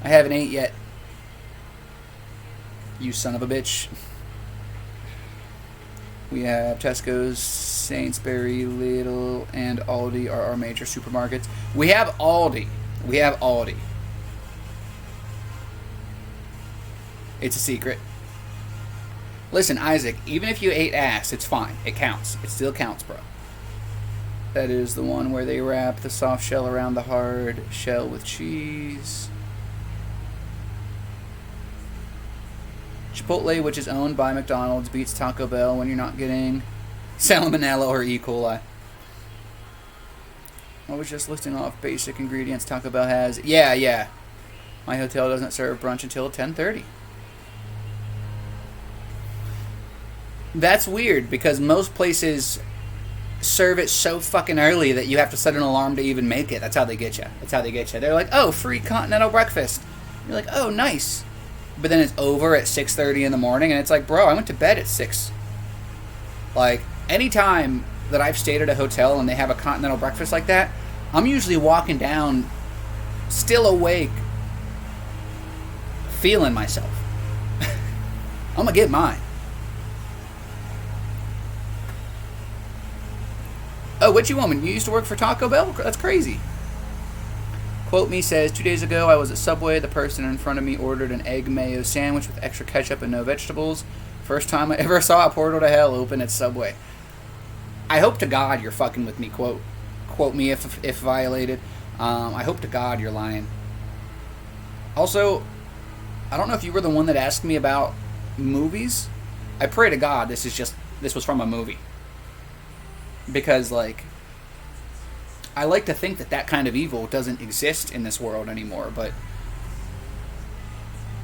I haven't ate yet. You son of a bitch. We have Tesco's, Sainsbury, Lidl, and Aldi are our major supermarkets. We have Aldi. It's a secret. Listen, Isaac, even if you ate ass, it's fine. It counts. It still counts, bro. That is the one where they wrap the soft shell around the hard shell with cheese. Chipotle, which is owned by McDonald's, beats Taco Bell when you're not getting salmonella or E. coli. I was just listing off basic ingredients Taco Bell has. Yeah. My hotel doesn't serve brunch until 10:30. That's weird because most places serve it so fucking early that you have to set an alarm to even make it. That's how they get you. They're like, oh, free continental breakfast. You're like, oh, nice. But then it's over at 6:30 in the morning, and it's like, bro, I went to bed at 6. Like, anytime that I've stayed at a hotel and they have a continental breakfast like that, I'm usually walking down, still awake, feeling myself. I'm gonna get mine. Oh, what you woman? You used to work for Taco Bell? That's crazy. Quote me says, 2 days ago I was at Subway. The person in front of me ordered an egg mayo sandwich with extra ketchup and no vegetables. First time I ever saw a portal to hell open at Subway. I hope to God you're fucking with me. Quote me if violated. I hope to God you're lying. Also, I don't know if you were the one that asked me about movies. I pray to God this was from a movie. Because, like, I like to think that kind of evil doesn't exist in this world anymore, but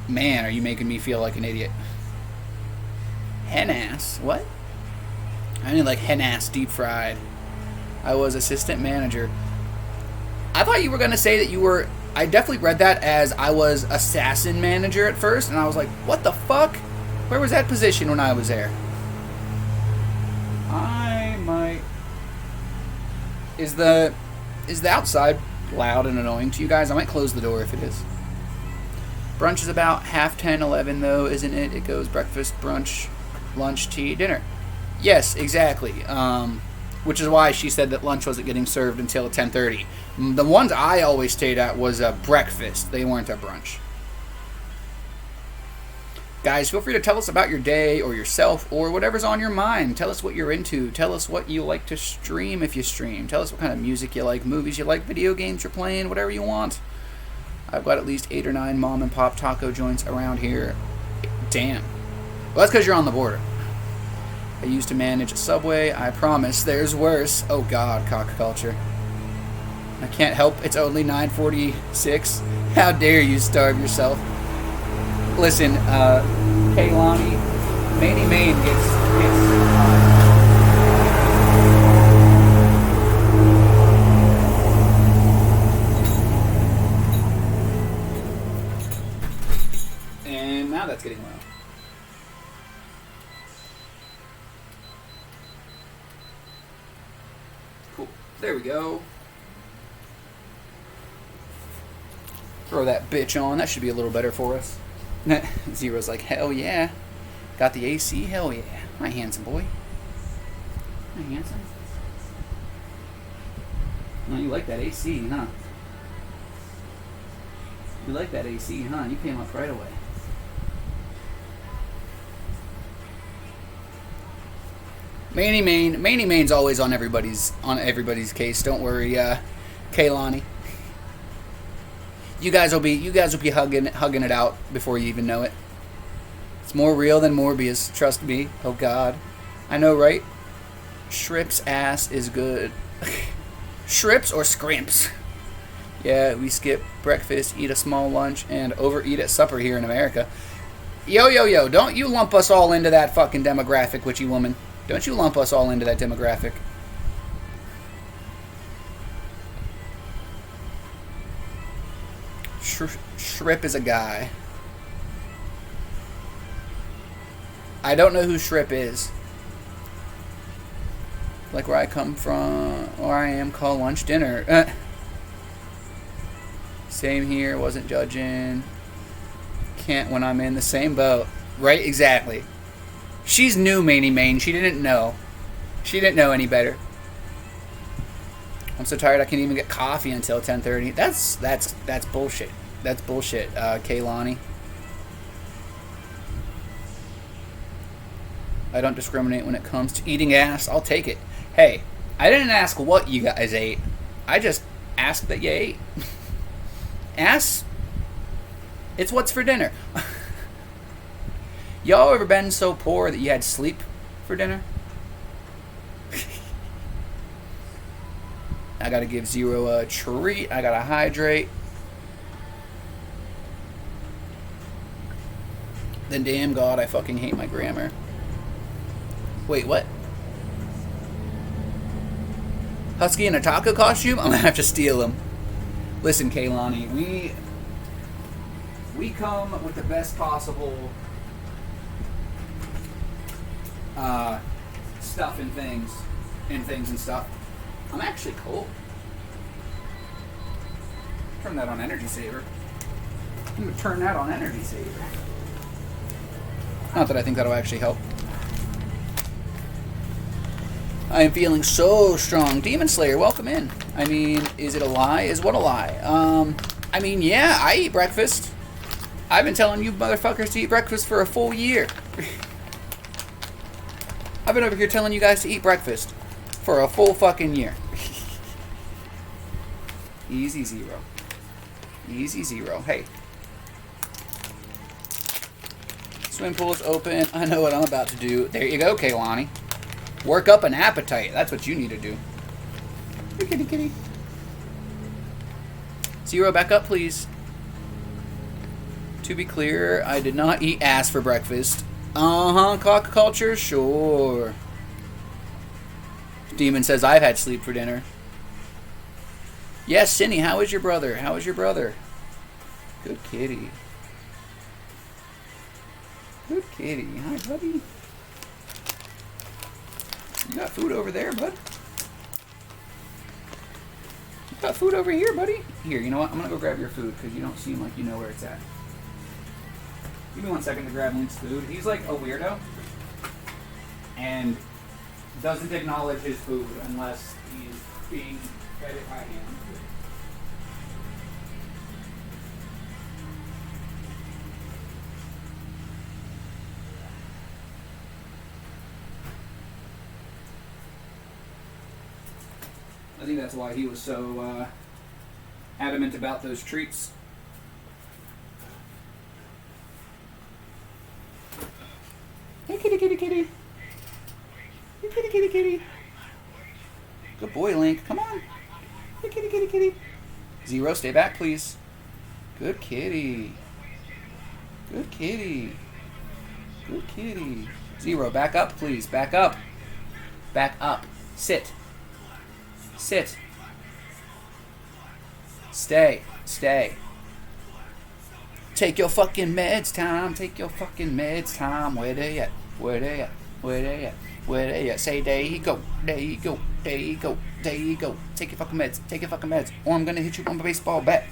man, are you making me feel like an idiot. Hen ass? What? I mean, like, hen ass deep fried. I was assistant manager. I thought you were going to say that you were... I definitely read that as I was assassin manager at first, and I was like, what the fuck? Where was that position when I was there? I might... Is the outside loud and annoying to you guys? I might close the door if it is. Brunch is about 10:30, 11 though, isn't it? It goes breakfast, brunch, lunch, tea, dinner. Yes, exactly. Which is why she said that lunch wasn't getting served until 10:30. The ones I always stayed at was a breakfast. They weren't a brunch. Guys, feel free to tell us about your day or yourself or whatever's on your mind. Tell us what you're into. Tell us what you like to stream if you stream. Tell us what kind of music you like, movies you like, video games you're playing, whatever you want. I've got at least 8 or 9 mom and pop taco joints around here. Damn. Well, that's because you're on the border. I used to manage a Subway. I promise there's worse. Oh, God, cock culture. I can't help. It's only 9:46. How dare you starve yourself? Listen, Kaylani, Manny Main gets and now that's getting loud. Cool. There we go. Throw that bitch on. That should be a little better for us. Zero's like, hell yeah. Got the AC? Hell yeah. My handsome boy. My handsome. Oh, you like that AC, huh? You like that AC, huh? You came up right away. Manny Main's always on everybody's case. Don't worry, Kaylani. You guys will be hugging it out before you even know it. It's more real than Morbius, trust me. Oh God, I know, right? Shrips ass is good. Shrips or scrimps? Yeah, we skip breakfast, eat a small lunch, and overeat at supper here in America. Yo, don't you lump us all into that fucking demographic, witchy woman. Don't you lump us all into that demographic. Shrip is a guy. I don't know who Shrip is. Like where I come from, or I am, call lunch dinner. Same here, wasn't judging. Can't when I'm in the same boat. Right, exactly. She's new, Manny Main. She didn't know. She didn't know any better. I'm so tired I can't even get coffee until 10:30. That's bullshit. That's bullshit, Kaylani. I don't discriminate when it comes to eating ass. I'll take it. Hey, I didn't ask what you guys ate. I just asked that you ate. Ass? It's what's for dinner. Y'all ever been so poor that you had sleep for dinner? I gotta give Zero a treat. I gotta hydrate. Then damn God, I fucking hate my grammar. Wait, what? Husky in a taco costume? I'm gonna have to steal him. Listen, Kaylani, we come with the best possible stuff and things and stuff. I'm actually cold. Turn that on energy saver. I'm gonna turn that on energy saver. Not that I think that'll actually help. I am feeling so strong. Demon Slayer, welcome in. I mean, is it a lie? Is what a lie? I mean, yeah, I eat breakfast. I've been telling you motherfuckers to eat breakfast for a full year. I've been over here telling you guys to eat breakfast for a full fucking year. Easy zero. Easy zero. Hey. Swim pool's open. I know what I'm about to do. There you go, Kaylani. Work up an appetite. That's what you need to do. Hey, kitty, kitty. Zero, back up, please. To be clear, I did not eat ass for breakfast. Cock culture? Sure. Demon says I've had sleep for dinner. Yes, Cindy, how is your brother? How is your brother? Good kitty. Good kitty. Hi, buddy. You got food over there, bud? You got food over here, buddy? Here, you know what? I'm gonna go grab your food because you don't seem like you know where it's at. Give me 1 second to grab Link's food. He's like a weirdo and doesn't acknowledge his food unless he's being fed it by hand. I think that's why he was so adamant about those treats. Hey, kitty, kitty, kitty. Hey, kitty, kitty, kitty. Good boy, Link. Come on. Hey, kitty, kitty, kitty. Zero, stay back, please. Good kitty. Good kitty. Good kitty. Zero, back up, please. Back up. Back up. Sit. Sit. Stay. Stay. Take your fucking meds, Tom. Take your fucking meds, Tom. Where they at? Where they at? Where they at? Where they at? Say, there you go. There you go. There you go. There you go. Take your fucking meds. Take your fucking meds. Or I'm gonna hit you with my baseball bat.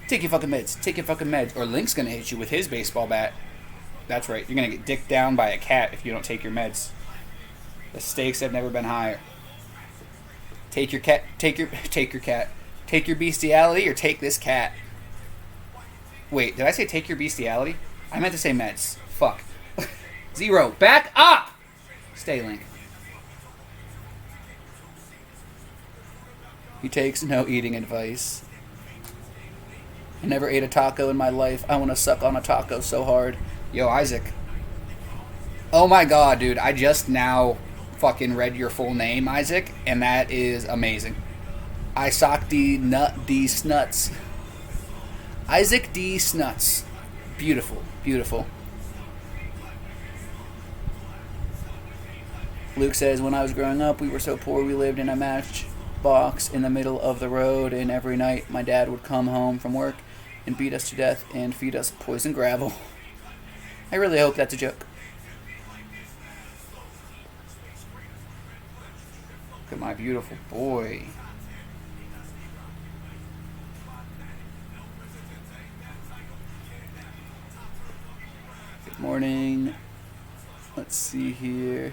Take your fucking meds. Take your fucking meds. Or Link's gonna hit you with his baseball bat. That's right. You're gonna get dicked down by a cat if you don't take your meds. The stakes have never been higher. Take your cat. Take your cat. Take your bestiality or take this cat. Wait, did I say take your bestiality? I meant to say meds. Fuck. Zero. Back up! Stay, Link. He takes no eating advice. I never ate a taco in my life. I want to suck on a taco so hard. Yo, Isaac. Oh my god, dude. I just now fucking read your full name, Isaac, and that is amazing. Isaac D. Snuts. Isaac D. Snuts. Beautiful. Beautiful. Luke says, when I was growing up, we were so poor we lived in a matchbox in the middle of the road, and every night my dad would come home from work and beat us to death and feed us poison gravel. I really hope that's a joke. Look at my beautiful boy. Good morning. Let's see here.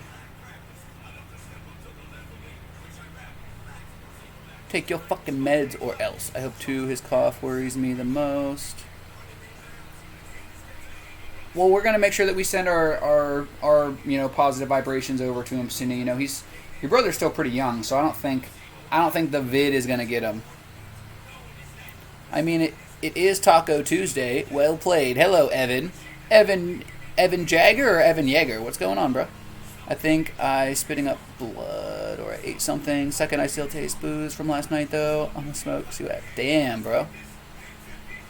Take your fucking meds or else. I hope too. His cough worries me the most. Well, we're gonna make sure that we send our positive vibrations over to him soon. You know, your brother's still pretty young, so I don't think the vid is gonna get him. I mean, it is Taco Tuesday. Well played. Hello, Evan. Evan Jagger or Evan Yeager? What's going on, bro? I think I spitting up blood or I ate something. Second, I still taste booze from last night, though. I'm gonna smoke. See what? Damn, bro.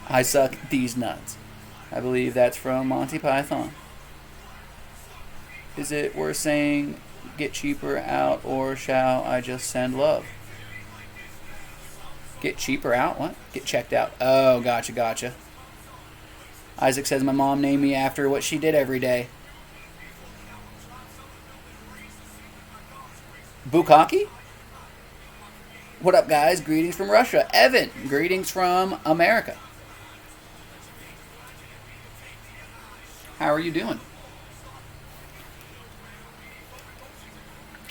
I suck these nuts. I believe that's from Monty Python. Is it worth saying get cheaper out or shall I just send love? Get cheaper out? What? Get checked out. Oh, gotcha. Isaac says my mom named me after what she did every day. Bukaki? What up, guys? Greetings from Russia. Evan, greetings from America. How are you doing?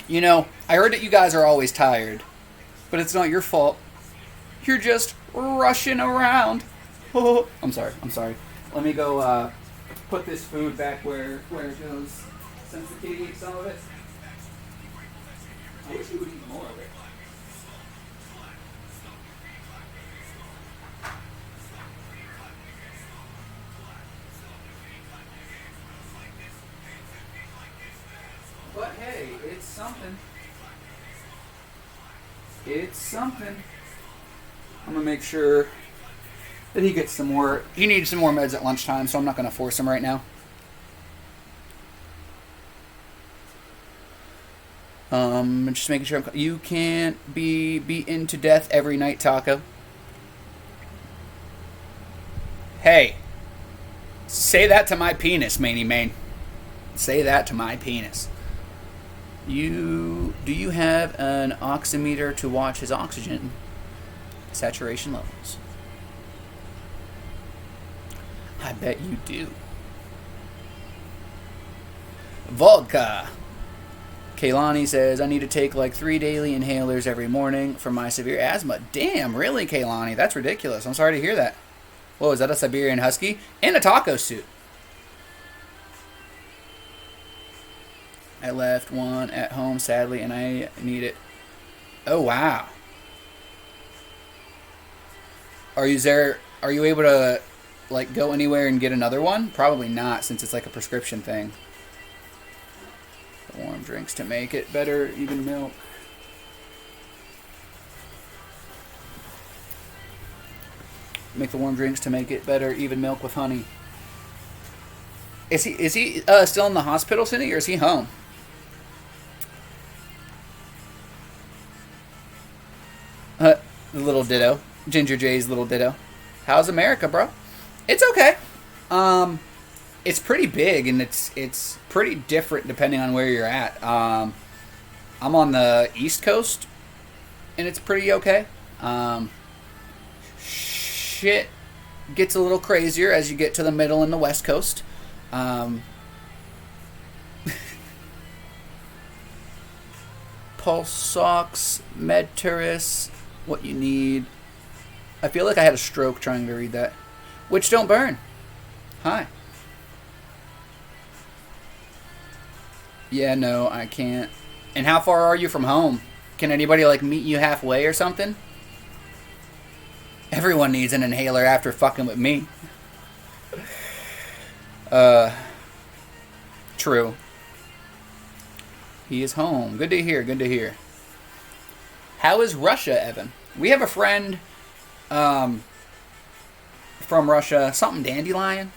You know, I heard that you guys are always tired, but it's not your fault. You're just rushing around. I'm sorry. Let me go put this food back where it goes, since the kitty ate some of it. I wish you would eat more of it. But hey, it's something. It's something. I'm gonna make sure that he gets some more. He needs some more meds at lunchtime, so I'm not gonna force him right now. Just making sure you can't be beaten to death every night, Taco. Hey, say that to my penis, Maney Main. Say that to my penis. Do you have an oximeter to watch his oxygen saturation levels? I bet you do. Vodka. Kaylani says, I need to take like 3 daily inhalers every morning for my severe asthma. Damn, really, Kaylani? That's ridiculous. I'm sorry to hear that. Whoa, is that a Siberian Husky? In a taco suit. I left one at home, sadly, and I need it. Oh, wow. Are you able to, like, go anywhere and get another one? Probably not, since it's like a prescription thing. Warm drinks to make it better, even milk. Make the warm drinks to make it better, even milk with honey. Is he still in the hospital, Cindy, or is he home? The little ditto. Ginger J's little ditto. How's America, bro? It's okay. It's pretty big, and it's pretty different depending on where you're at. I'm on the East Coast, and it's pretty okay. Shit gets a little crazier as you get to the middle and the West Coast. Pulsox, Medturus, what you need. I feel like I had a stroke trying to read that. Which don't burn. Hi. Yeah, no, I can't. And how far are you from home? Can anybody, like, meet you halfway or something? Everyone needs an inhaler after fucking with me. True. He is home. Good to hear, good to hear. How is Russia, Evan? We have a friend from Russia, something Dandelion.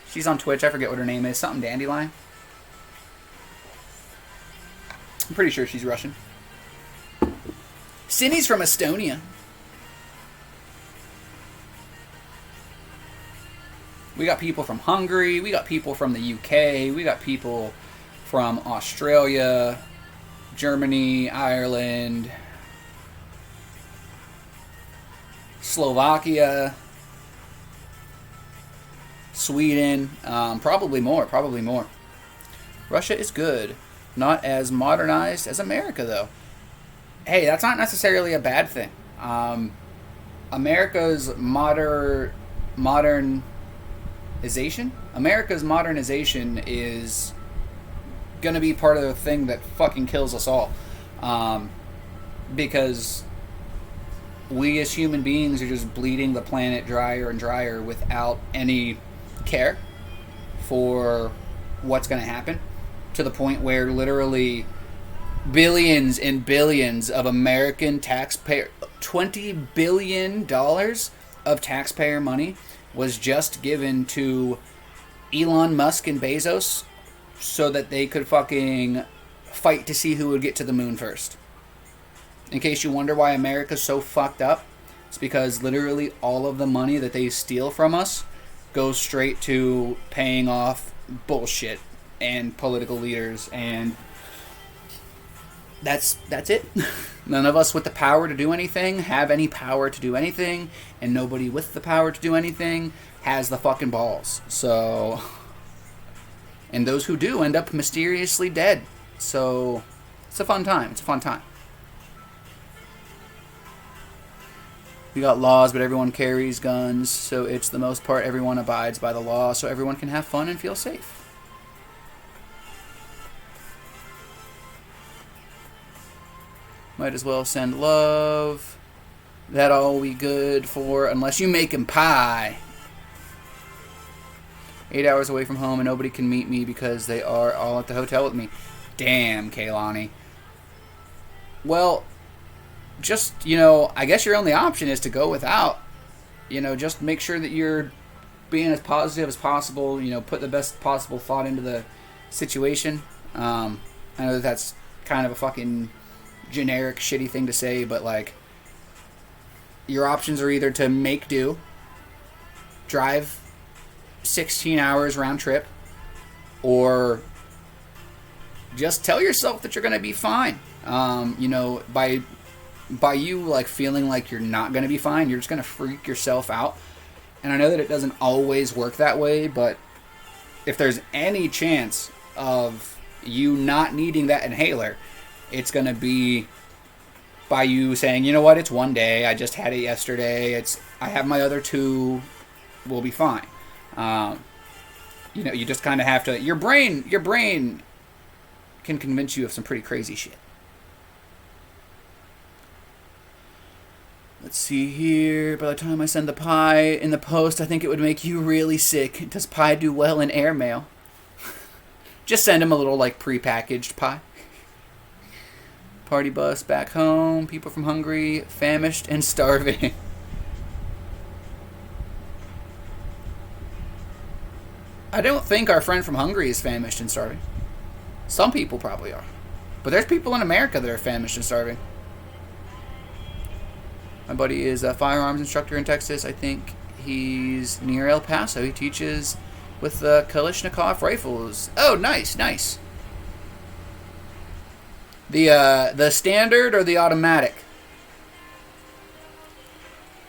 She's on Twitch, I forget what her name is. Something Dandelion. I'm pretty sure she's Russian. Cindy's from Estonia. We got people from Hungary. We got people from the UK. We got people from Australia, Germany, Ireland, Slovakia, Sweden. Probably more. Russia is good. Not as modernized as America, though. Hey, that's not necessarily a bad thing. America's modernization is going to be part of the thing that fucking kills us all. Because we as human beings are just bleeding the planet drier and drier without any care for what's going to happen. To the point where literally billions and billions of American taxpayer, $20 billion of taxpayer money was just given to Elon Musk and Bezos so that they could fucking fight to see who would get to the moon first. In case you wonder why America's so fucked up, it's because literally all of the money that they steal from us goes straight to paying off bullshit and political leaders, and that's it. None of us with the power to do anything have any power to do anything, and nobody with the power to do anything has the fucking balls. So, and those who do end up mysteriously dead. So, it's a fun time. It's a fun time. We got laws, but everyone carries guns, so it's the most part everyone abides by the law, so everyone can have fun and feel safe. Might as well send love. That all we good for, unless you make him pie. 8 hours away from home and nobody can meet me because they are all at the hotel with me. Damn, Kaylani. Well, just, I guess your only option is to go without. Just make sure that you're being as positive as possible. Put the best possible thought into the situation. I know that that's kind of a fucking generic, shitty thing to say, but, your options are either to make do, drive 16 hours round trip, or just tell yourself that you're going to be fine. By you, feeling like you're not going to be fine, you're just going to freak yourself out. And I know that it doesn't always work that way, but if there's any chance of you not needing that inhaler, it's going to be by you saying, you know what, it's one day, I just had it yesterday, I have my other two, we'll be fine. You just kind of have to, your brain can convince you of some pretty crazy shit. Let's see here. By the time I send the pie in the post, I think it would make you really sick. Does pie do well in airmail? Just send him a little, pre-packaged pie. Party bus back home. People from Hungary, famished and starving. I don't think our friend from Hungary is famished and starving. Some people probably are. But there's people in America that are famished and starving. My buddy is a firearms instructor in Texas. I think he's near El Paso. He teaches with the Kalashnikov rifles. Oh, nice, nice. The standard or the automatic?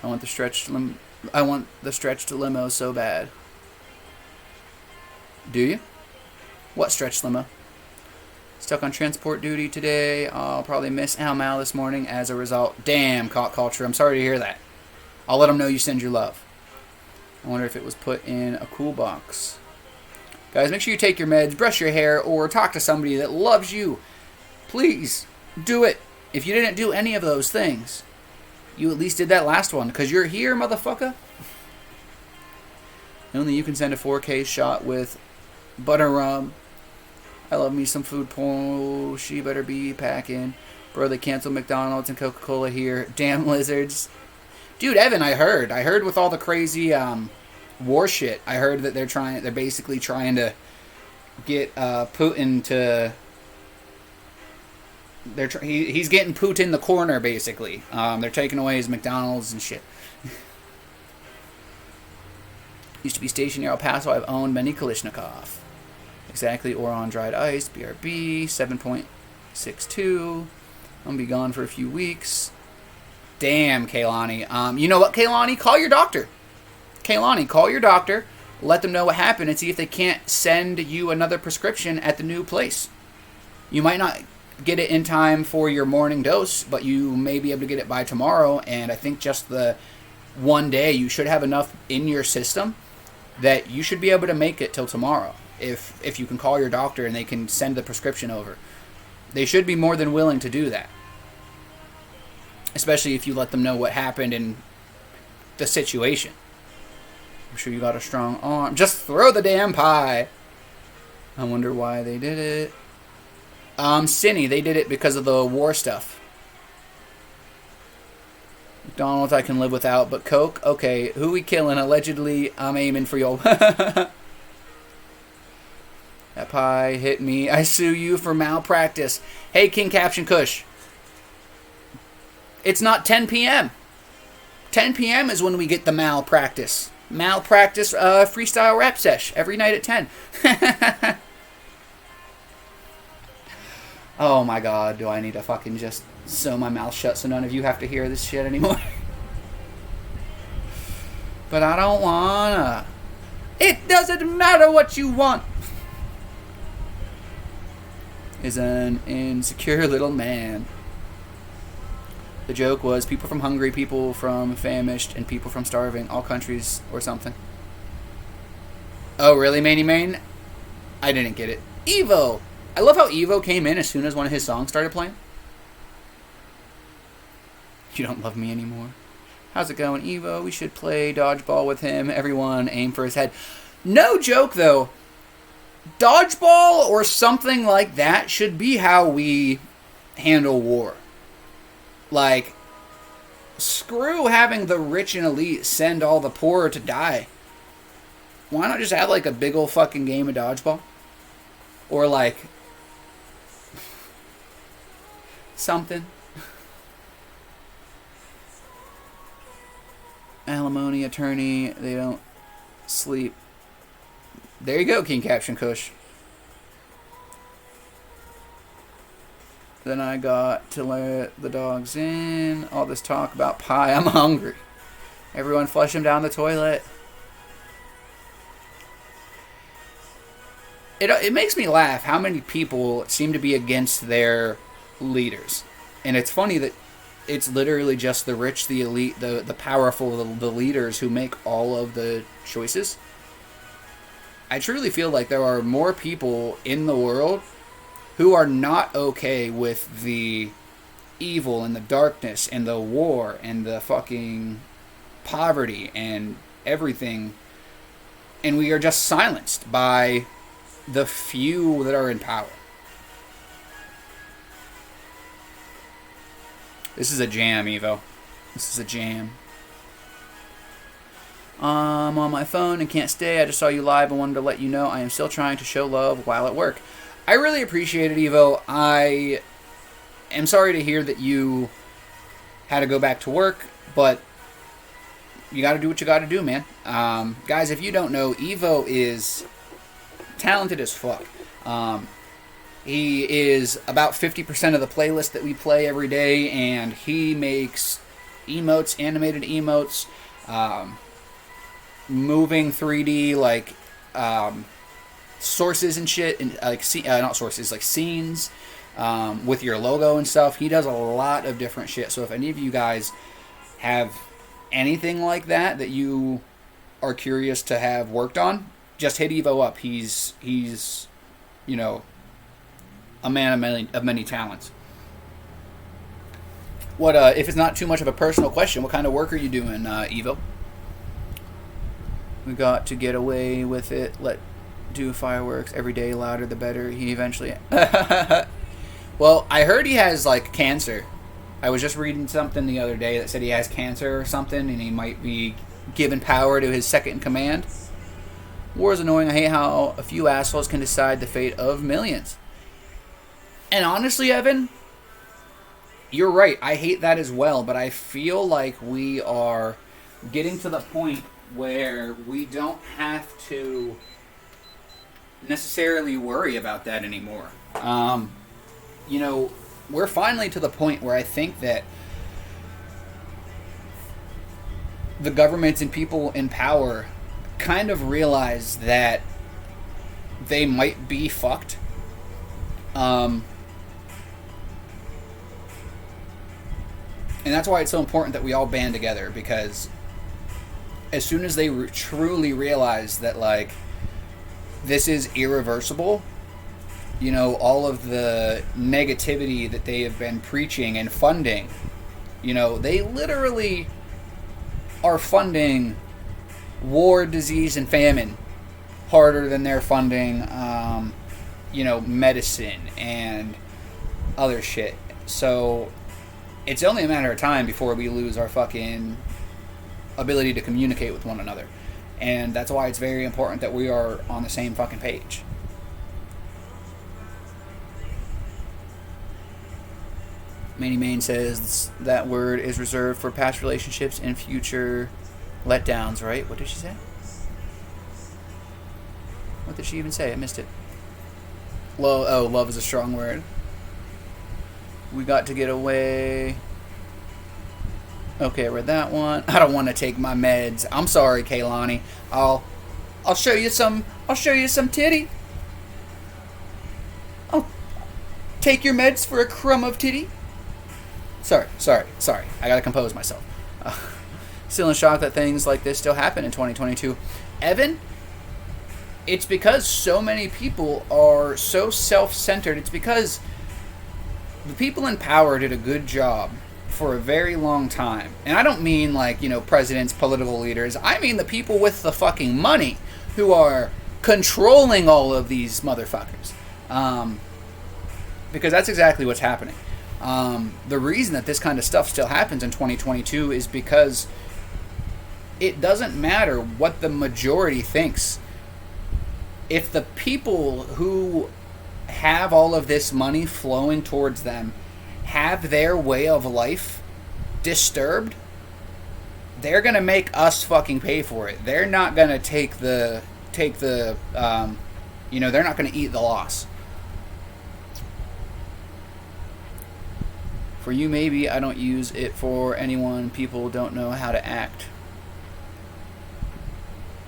I want the stretched limo so bad. Do you? What stretched limo? Stuck on transport duty today. I'll probably miss Al Mal this morning as a result. Damn, Cock Culture. I'm sorry to hear that. I'll let him know you send your love. I wonder if it was put in a cool box. Guys, make sure you take your meds, brush your hair, or talk to somebody that loves you. Please, do it. If you didn't do any of those things, you at least did that last one, because you're here, motherfucker. Only you can send a 4K shot with butter rum. I love me some food porn. She better be packing. Bro, they canceled McDonald's and Coca-Cola here. Damn lizards. Dude, Evan, I heard with all the crazy war shit, I heard that they're basically trying to get Putin to... He's getting Putin in the corner, basically. They're taking away his McDonald's and shit. Used to be stationed near El Paso. I've owned many Kalashnikov. Exactly, or on dried ice. BRB 7.62. I'm gonna be gone for a few weeks. Damn, Kaylani. You know what, Kaylani? Call your doctor. Kaylani, call your doctor. Let them know what happened and see if they can't send you another prescription at the new place. You might not get it in time for your morning dose, but you may be able to get it by tomorrow. And I think just the one day, you should have enough in your system that you should be able to make it till tomorrow. If you can call your doctor and they can send the prescription over. They should be more than willing to do that. Especially if you let them know what happened and the situation. I'm sure you got a strong arm. Just throw the damn pie. I wonder why they did it. Cinny, they did it because of the war stuff. McDonald's I can live without, but Coke? Okay, who we killing? Allegedly, I'm aiming for your... That pie hit me. I sue you for malpractice. Hey, King Caption Kush. It's not 10 p.m. 10 p.m. is when we get the malpractice. malpractice freestyle rap sesh every night at 10. Oh my god, do I need to fucking just sew my mouth shut so none of you have to hear this shit anymore? But I don't wanna. It doesn't matter what you want. Is an insecure little man. The joke was people from hungry, people from famished, and people from starving, all countries or something. Oh, really, Manny Main? I didn't get it. Evo! I love how Evo came in as soon as one of his songs started playing. You don't love me anymore. How's it going, Evo? We should play dodgeball with him. Everyone aim for his head. No joke, though. Dodgeball or something like that should be how we handle war. Like, screw having the rich and elite send all the poor to die. Why not just have, like, a big old fucking game of dodgeball? Or, like, something. Alimony attorney, they don't sleep. There you go, King Caption Kush. Then I got to let the dogs in. All this talk about pie. I'm hungry. Everyone flush him down the toilet. It makes me laugh how many people seem to be against their leaders. And it's funny that it's literally just the rich, the elite, the powerful, the leaders who make all of the choices. I truly feel like there are more people in the world who are not okay with the evil and the darkness and the war and the fucking poverty and everything. And we are just silenced by the few that are in power. This is a jam, Evo. This is a jam. I'm on my phone and can't stay. I just saw you live and wanted to let you know I am still trying to show love while at work. I really appreciate it, Evo. I am sorry to hear that you had to go back to work, but you got to do what you got to do, man. Guys, if you don't know, Evo is talented as fuck. He is about 50% of the playlist that we play every day, and he makes emotes, animated emotes, moving 3D, like, sources and shit, and like not sources, like scenes, with your logo and stuff. He does a lot of different shit. So if any of you guys have anything like that that you are curious to have worked on, just hit Evo up. He's you know, a man of many talents. What if it's not too much of a personal question, what kind of work are you doing, Evo? We got to get away with it. Do fireworks every day, louder the better. He eventually well, I heard he has like cancer. I was just reading something the other day that said he has cancer or something, and he might be given power to his second in command. War is annoying. I hate how a few assholes can decide the fate of millions. And honestly, Evan, you're right. I hate that as well, but I feel like we are getting to the point where we don't have to necessarily worry about that anymore. You know, we're finally to the point where I think that the governments and people in power kind of realize that they might be fucked. And that's why it's so important that we all band together, because as soon as they truly realize that, like, this is irreversible, you know, all of the negativity that they have been preaching and funding, you know, they literally are funding war, disease, and famine harder than they're funding, you know, medicine and other shit. So it's only a matter of time before we lose our fucking ability to communicate with one another. And that's why it's very important that we are on the same fucking page. Manny Main says that word is reserved for past relationships and future letdowns, right? What did she say? What did she even say? I missed it. Love is a strong word. We got to get away. Okay, I read that one. I don't want to take my meds. I'm sorry, Kaylani. I'll show you some. I'll show you some titty. I'll take your meds for a crumb of titty. Sorry. I gotta compose myself. Still in shock that things like this still happen in 2022. Evan, it's because so many people are so self-centered. It's because the people in power did a good job for a very long time. And I don't mean like, presidents, political leaders. I mean the people with the fucking money who are controlling all of these motherfuckers. Because that's exactly what's happening. The reason that this kind of stuff still happens in 2022 is because it doesn't matter what the majority thinks. If the people who have all of this money flowing towards them have their way of life disturbed, they're gonna make us fucking pay for it. They're not gonna take the they're not gonna eat the loss. For you, maybe. I don't use it for anyone. People don't know how to act.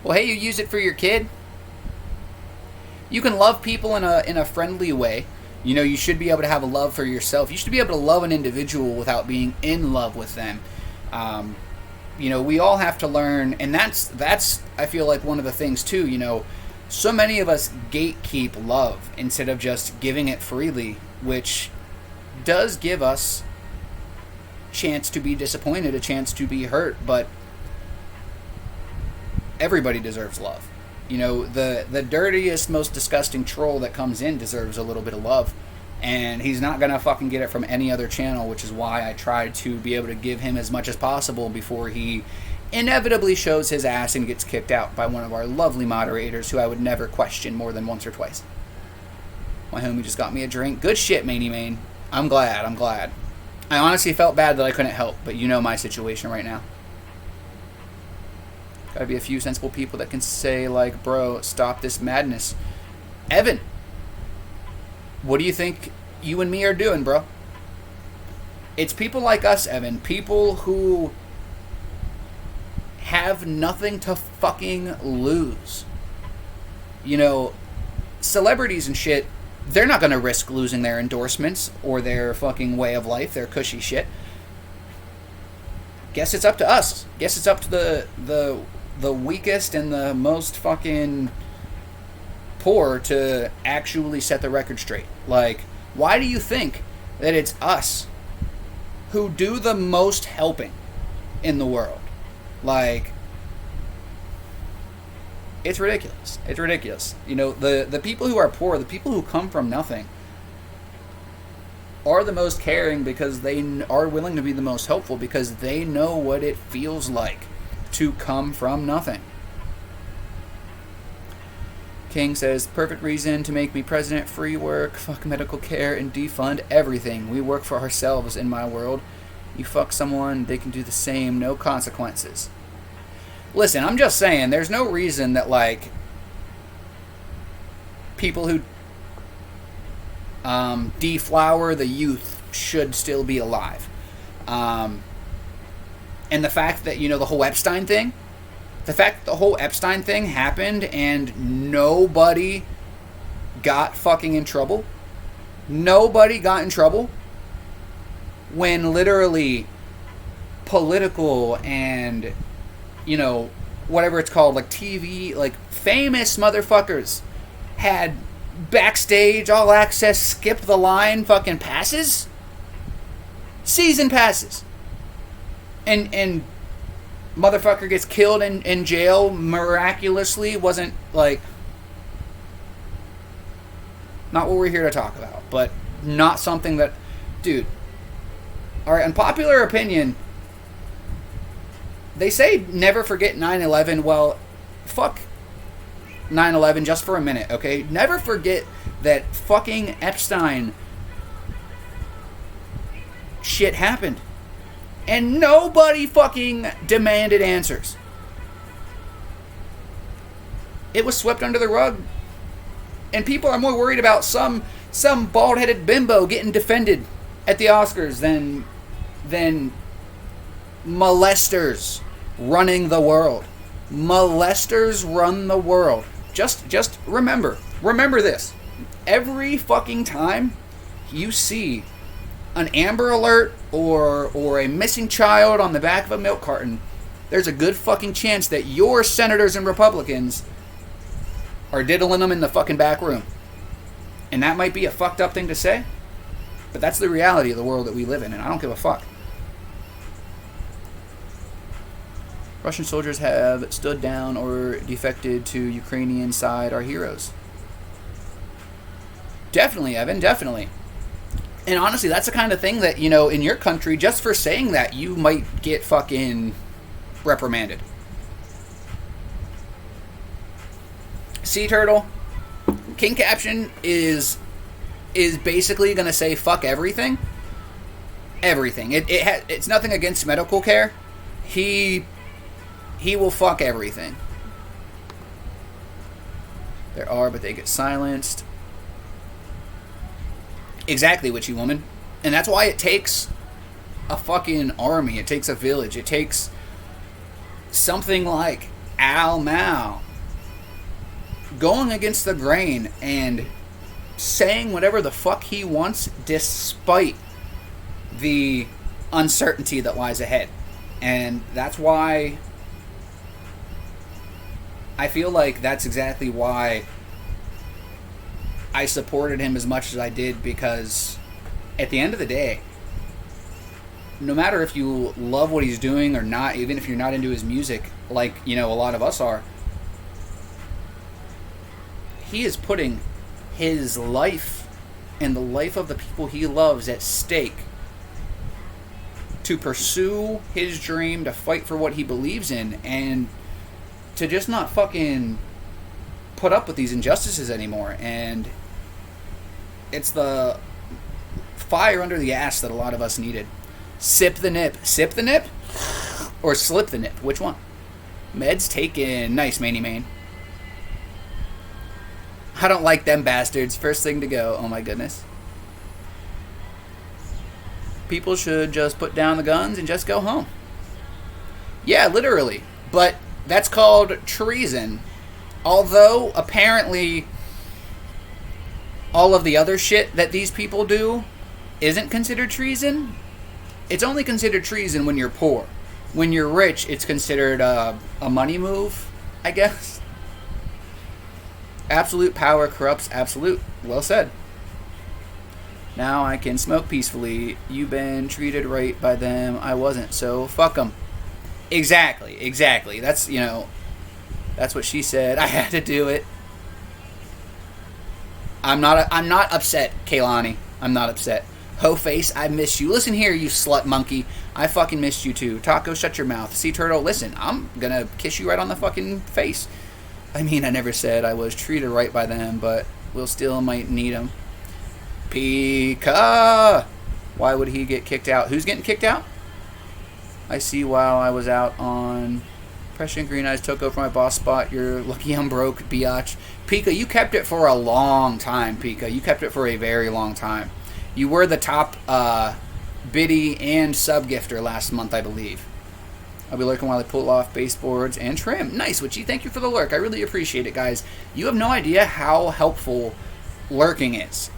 Well, hey, you use it for your kid. You can love people in a friendly way. You should be able to have a love for yourself. You should be able to love an individual without being in love with them. We all have to learn, and that's I feel like one of the things too. So many of us gatekeep love instead of just giving it freely, which does give us chance to be disappointed, a chance to be hurt, but everybody deserves love. The dirtiest, most disgusting troll that comes in deserves a little bit of love, and he's not gonna fucking get it from any other channel, which is why I try to be able to give him as much as possible before he inevitably shows his ass and gets kicked out by one of our lovely moderators who I would never question more than once or twice. My homie just got me a drink. Good shit, Maney Main. I'm glad. I honestly felt bad that I couldn't help, but my situation right now. Gotta be a few sensible people that can say, like, bro, stop this madness. Evan, what do you think you and me are doing, bro? It's people like us, Evan. People who have nothing to fucking lose. Celebrities and shit, they're not gonna risk losing their endorsements or their fucking way of life, their cushy shit. Guess it's up to us. Guess it's up to the weakest and the most fucking poor to actually set the record straight. Like, why do you think that it's us who do the most helping in the world? Like, it's ridiculous. It's ridiculous. The people who are poor, the people who come from nothing, are the most caring because they are willing to be the most helpful because they know what it feels like to come from nothing. King says, perfect reason to make me president. Free work, fuck medical care, and defund everything. We work for ourselves in my world. You fuck someone, they can do the same, no consequences. Listen, I'm just saying, there's no reason that, like, people who deflower the youth should still be alive. And the fact that, the whole Epstein thing, happened and nobody got fucking in trouble. Nobody got in trouble when literally political and, whatever it's called, like TV, like famous motherfuckers had backstage, all access, skip the line fucking passes. Season passes. And motherfucker gets killed in jail miraculously. Wasn't, like, not what we're here to talk about, but not something that, dude, alright, unpopular opinion, they say never forget 9/11. Well, fuck 9/11 just for a minute, okay? Never forget that fucking Epstein shit happened. And nobody fucking demanded answers. it was swept under the rug. And people are more worried about some bald-headed bimbo getting defended at the Oscars than molesters running the world. Molesters run the world. Just remember this. Every fucking time you see an Amber Alert or a missing child on the back of a milk carton, there's a good fucking chance that your senators and Republicans are diddling them in the fucking back room. And that might be a fucked up thing to say, but that's the reality of the world that we live in, and I don't give a fuck. Russian soldiers have stood down or defected to Ukrainian side are heroes. Definitely, Evan, definitely. And honestly, that's the kind of thing that, in your country, just for saying that, you might get fucking reprimanded. Sea Turtle, King Caption is basically going to say fuck everything. Everything. It's nothing against medical care. He will fuck everything. There are, but they get silenced. Exactly, witchy woman. And that's why it takes a fucking army. It takes a village. It takes something like Al Mao going against the grain and saying whatever the fuck he wants despite the uncertainty that lies ahead. And that's why I feel like that's exactly why I supported him as much as I did, because at the end of the day, no matter if you love what he's doing or not, even if you're not into his music, like, a lot of us are, he is putting his life and the life of the people he loves at stake to pursue his dream, to fight for what he believes in, and to just not fucking put up with these injustices anymore. And it's the fire under the ass that a lot of us needed. Sip the nip. Sip the nip? Or slip the nip? Which one? Meds taken. Nice, Manny Main. I don't like them bastards. First thing to go. Oh my goodness. People should just put down the guns and just go home. Yeah, literally. But that's called treason. Although, apparently, all of the other shit that these people do isn't considered treason. It's only considered treason when you're poor. When you're rich, it's considered a money move, I guess. Absolute power corrupts absolute. Well said. Now I can smoke peacefully. You've been treated right by them. I wasn't, so fuck them. Exactly. That's, that's what she said. I had to do it. I'm not upset, Kaylani. I'm not upset. Ho face, I miss you. Listen here, you slut monkey. I fucking missed you too. Taco, shut your mouth. Sea Turtle, listen. I'm gonna kiss you right on the fucking face. I mean, I never said I was treated right by them, but we'll still might need them. Pika! Why would he get kicked out? Who's getting kicked out? I see while I was out on Pression Green Eyes took over my boss spot. You're lucky I'm broke, biatch. Pika, you kept it for a long time, Pika. You kept it for a very long time. You were the top biddy and sub-gifter last month, I believe. I'll be lurking while I pull off baseboards and trim. Nice, Witchy. Thank you for the lurk. I really appreciate it, guys. You have no idea how helpful lurking is.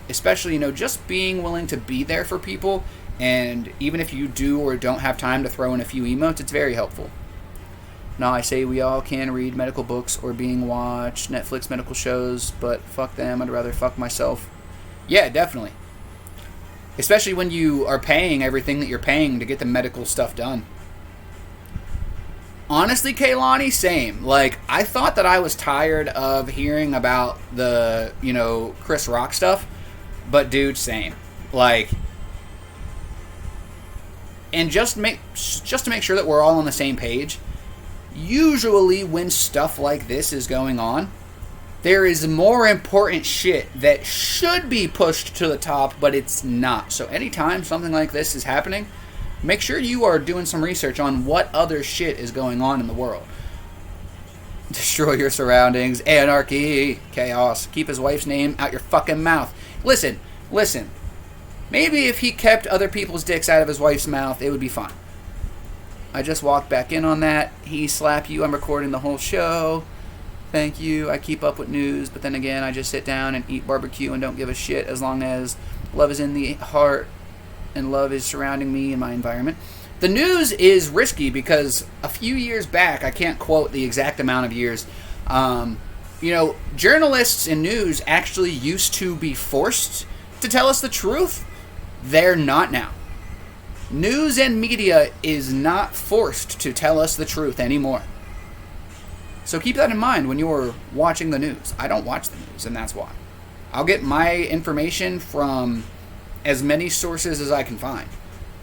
Especially, just being willing to be there for people. And even if you do or don't have time to throw in a few emotes, it's very helpful. Now, I say we all can read medical books or watch Netflix medical shows, but fuck them. I'd rather fuck myself. Yeah, definitely. Especially when you are paying everything that you're paying to get the medical stuff done. Honestly, Kaylani, same. Like, I thought that I was tired of hearing about the, Chris Rock stuff. But, dude, same. Like, and just to make sure that we're all on the same page, usually when stuff like this is going on, there is more important shit that should be pushed to the top, but it's not. So anytime something like this is happening, make sure you are doing some research on what other shit is going on in the world. Destroy your surroundings. Anarchy. Chaos. Keep his wife's name out your fucking mouth. Listen. Maybe if he kept other people's dicks out of his wife's mouth, it would be fine. I just walked back in on that. He slap you. I'm recording the whole show. Thank you. I keep up with news, but then again, I just sit down and eat barbecue and don't give a shit as long as love is in the heart and love is surrounding me and my environment. The news is risky because a few years back, I can't quote the exact amount of years, journalists in news actually used to be forced to tell us the truth. They're not now. News and media is not forced to tell us the truth anymore. So keep that in mind when you're watching the news. I don't watch the news, and that's why. I'll get my information from as many sources as I can find.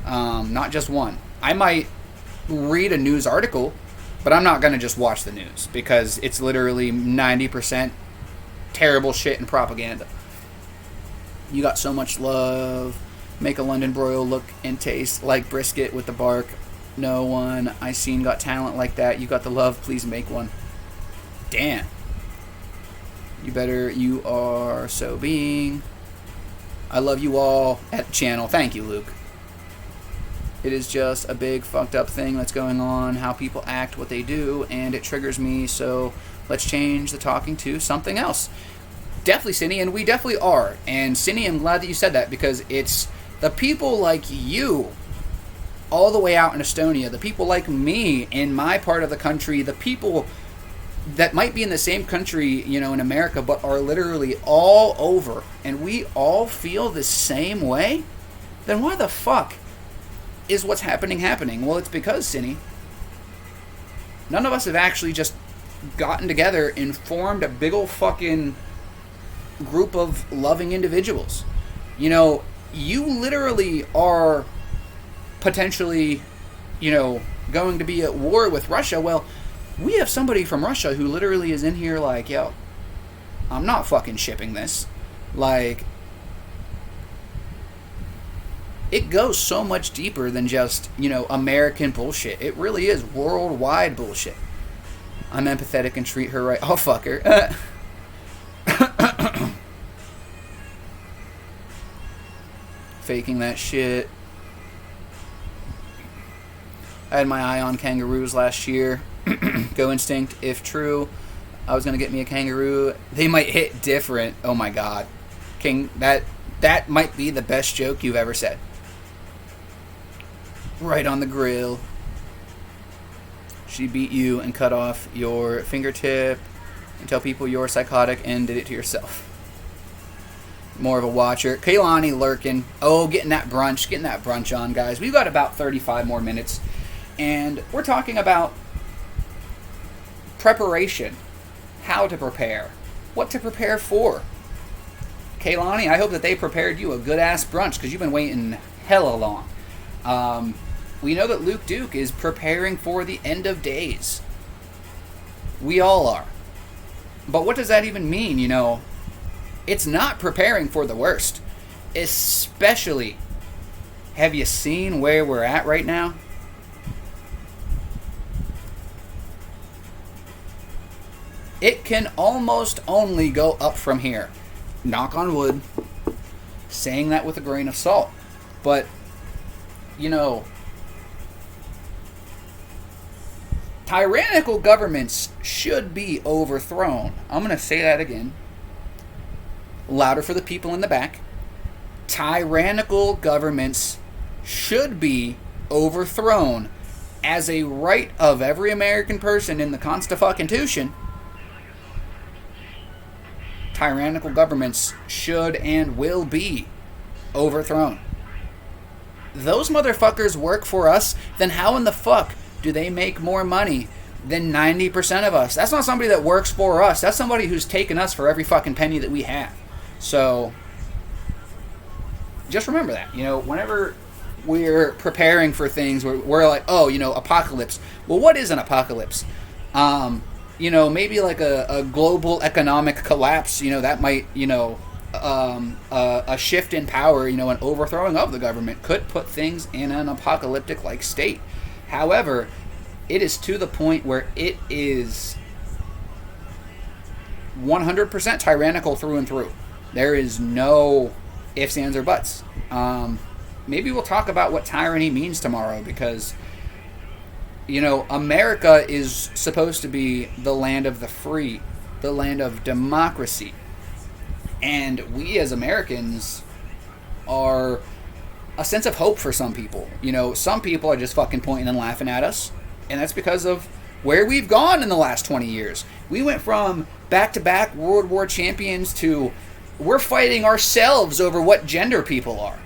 Not just one. I might read a news article, but I'm not going to just watch the news because it's literally 90% terrible shit and propaganda. You got so much love. Make a London broil look and taste like brisket with the bark. No one I seen got talent like that. You got the love, please make one. Damn. You are so being. I love you all at the channel. Thank you, Luke. It is just a big fucked up thing that's going on, how people act, what they do, and it triggers me, so let's change the talking to something else. Definitely, Cindy, and we definitely are. And Cindy, I'm glad that you said that because it's the people like you all the way out in Estonia, the people like me in my part of the country, the people that might be in the same country, in America, but are literally all over, and we all feel the same way, then why the fuck is what's happening? Well, it's because, Cindy, none of us have actually just gotten together and formed a big ol' fucking group of loving individuals. You literally are potentially, going to be at war with Russia. Well, we have somebody from Russia who literally is in here like, yo, I'm not fucking shipping this. Like, it goes so much deeper than just, American bullshit. It really is worldwide bullshit. I'm empathetic and treat her right. Oh, fuck her. Faking that shit. I had my eye on kangaroos last year. Go instinct. If true, I was going to get me a kangaroo. They might hit different. Oh my god. King, that might be the best joke you've ever said. Right on the grill. She beat you and cut off your fingertip and tell people you're psychotic and did it to yourself. More of a watcher. Kaylani lurking. Oh, getting that brunch on, guys. We've got about 35 more minutes. And we're talking about preparation. How to prepare. What to prepare for. Kaylani, I hope that they prepared you a good-ass brunch because you've been waiting hella long. We know that Luke Duke is preparing for the end of days. We all are. But what does that even mean, It's not preparing for the worst. Especially, have you seen where we're at right now? It can almost only go up from here. Knock on wood. Saying that with a grain of salt. But, tyrannical governments should be overthrown. I'm going to say that again. Louder for the people in the back. Tyrannical governments should be overthrown as a right of every American person in the Constitution. Tyrannical governments should and will be overthrown. Those motherfuckers work for us, then how in the fuck do they make more money than 90% of us? That's not somebody that works for us. That's somebody who's taken us for every fucking penny that we have. So, just remember that. Whenever we're preparing for things, we're like, oh, apocalypse. Well, what is an apocalypse? Maybe like a global economic collapse, that might, a shift in power, an overthrowing of the government could put things in an apocalyptic-like state. However, it is to the point where it is 100% tyrannical through and through. There is no ifs, ands, or buts. Maybe we'll talk about what tyranny means tomorrow, because, you know, America is supposed to be the land of the free, the land of democracy. And we as Americans are a sense of hope for some people. You know, some people are just fucking pointing and laughing at us, and that's because of where we've gone in the last 20 years. We went from back-to-back World War champions to we're fighting ourselves over what gender people are.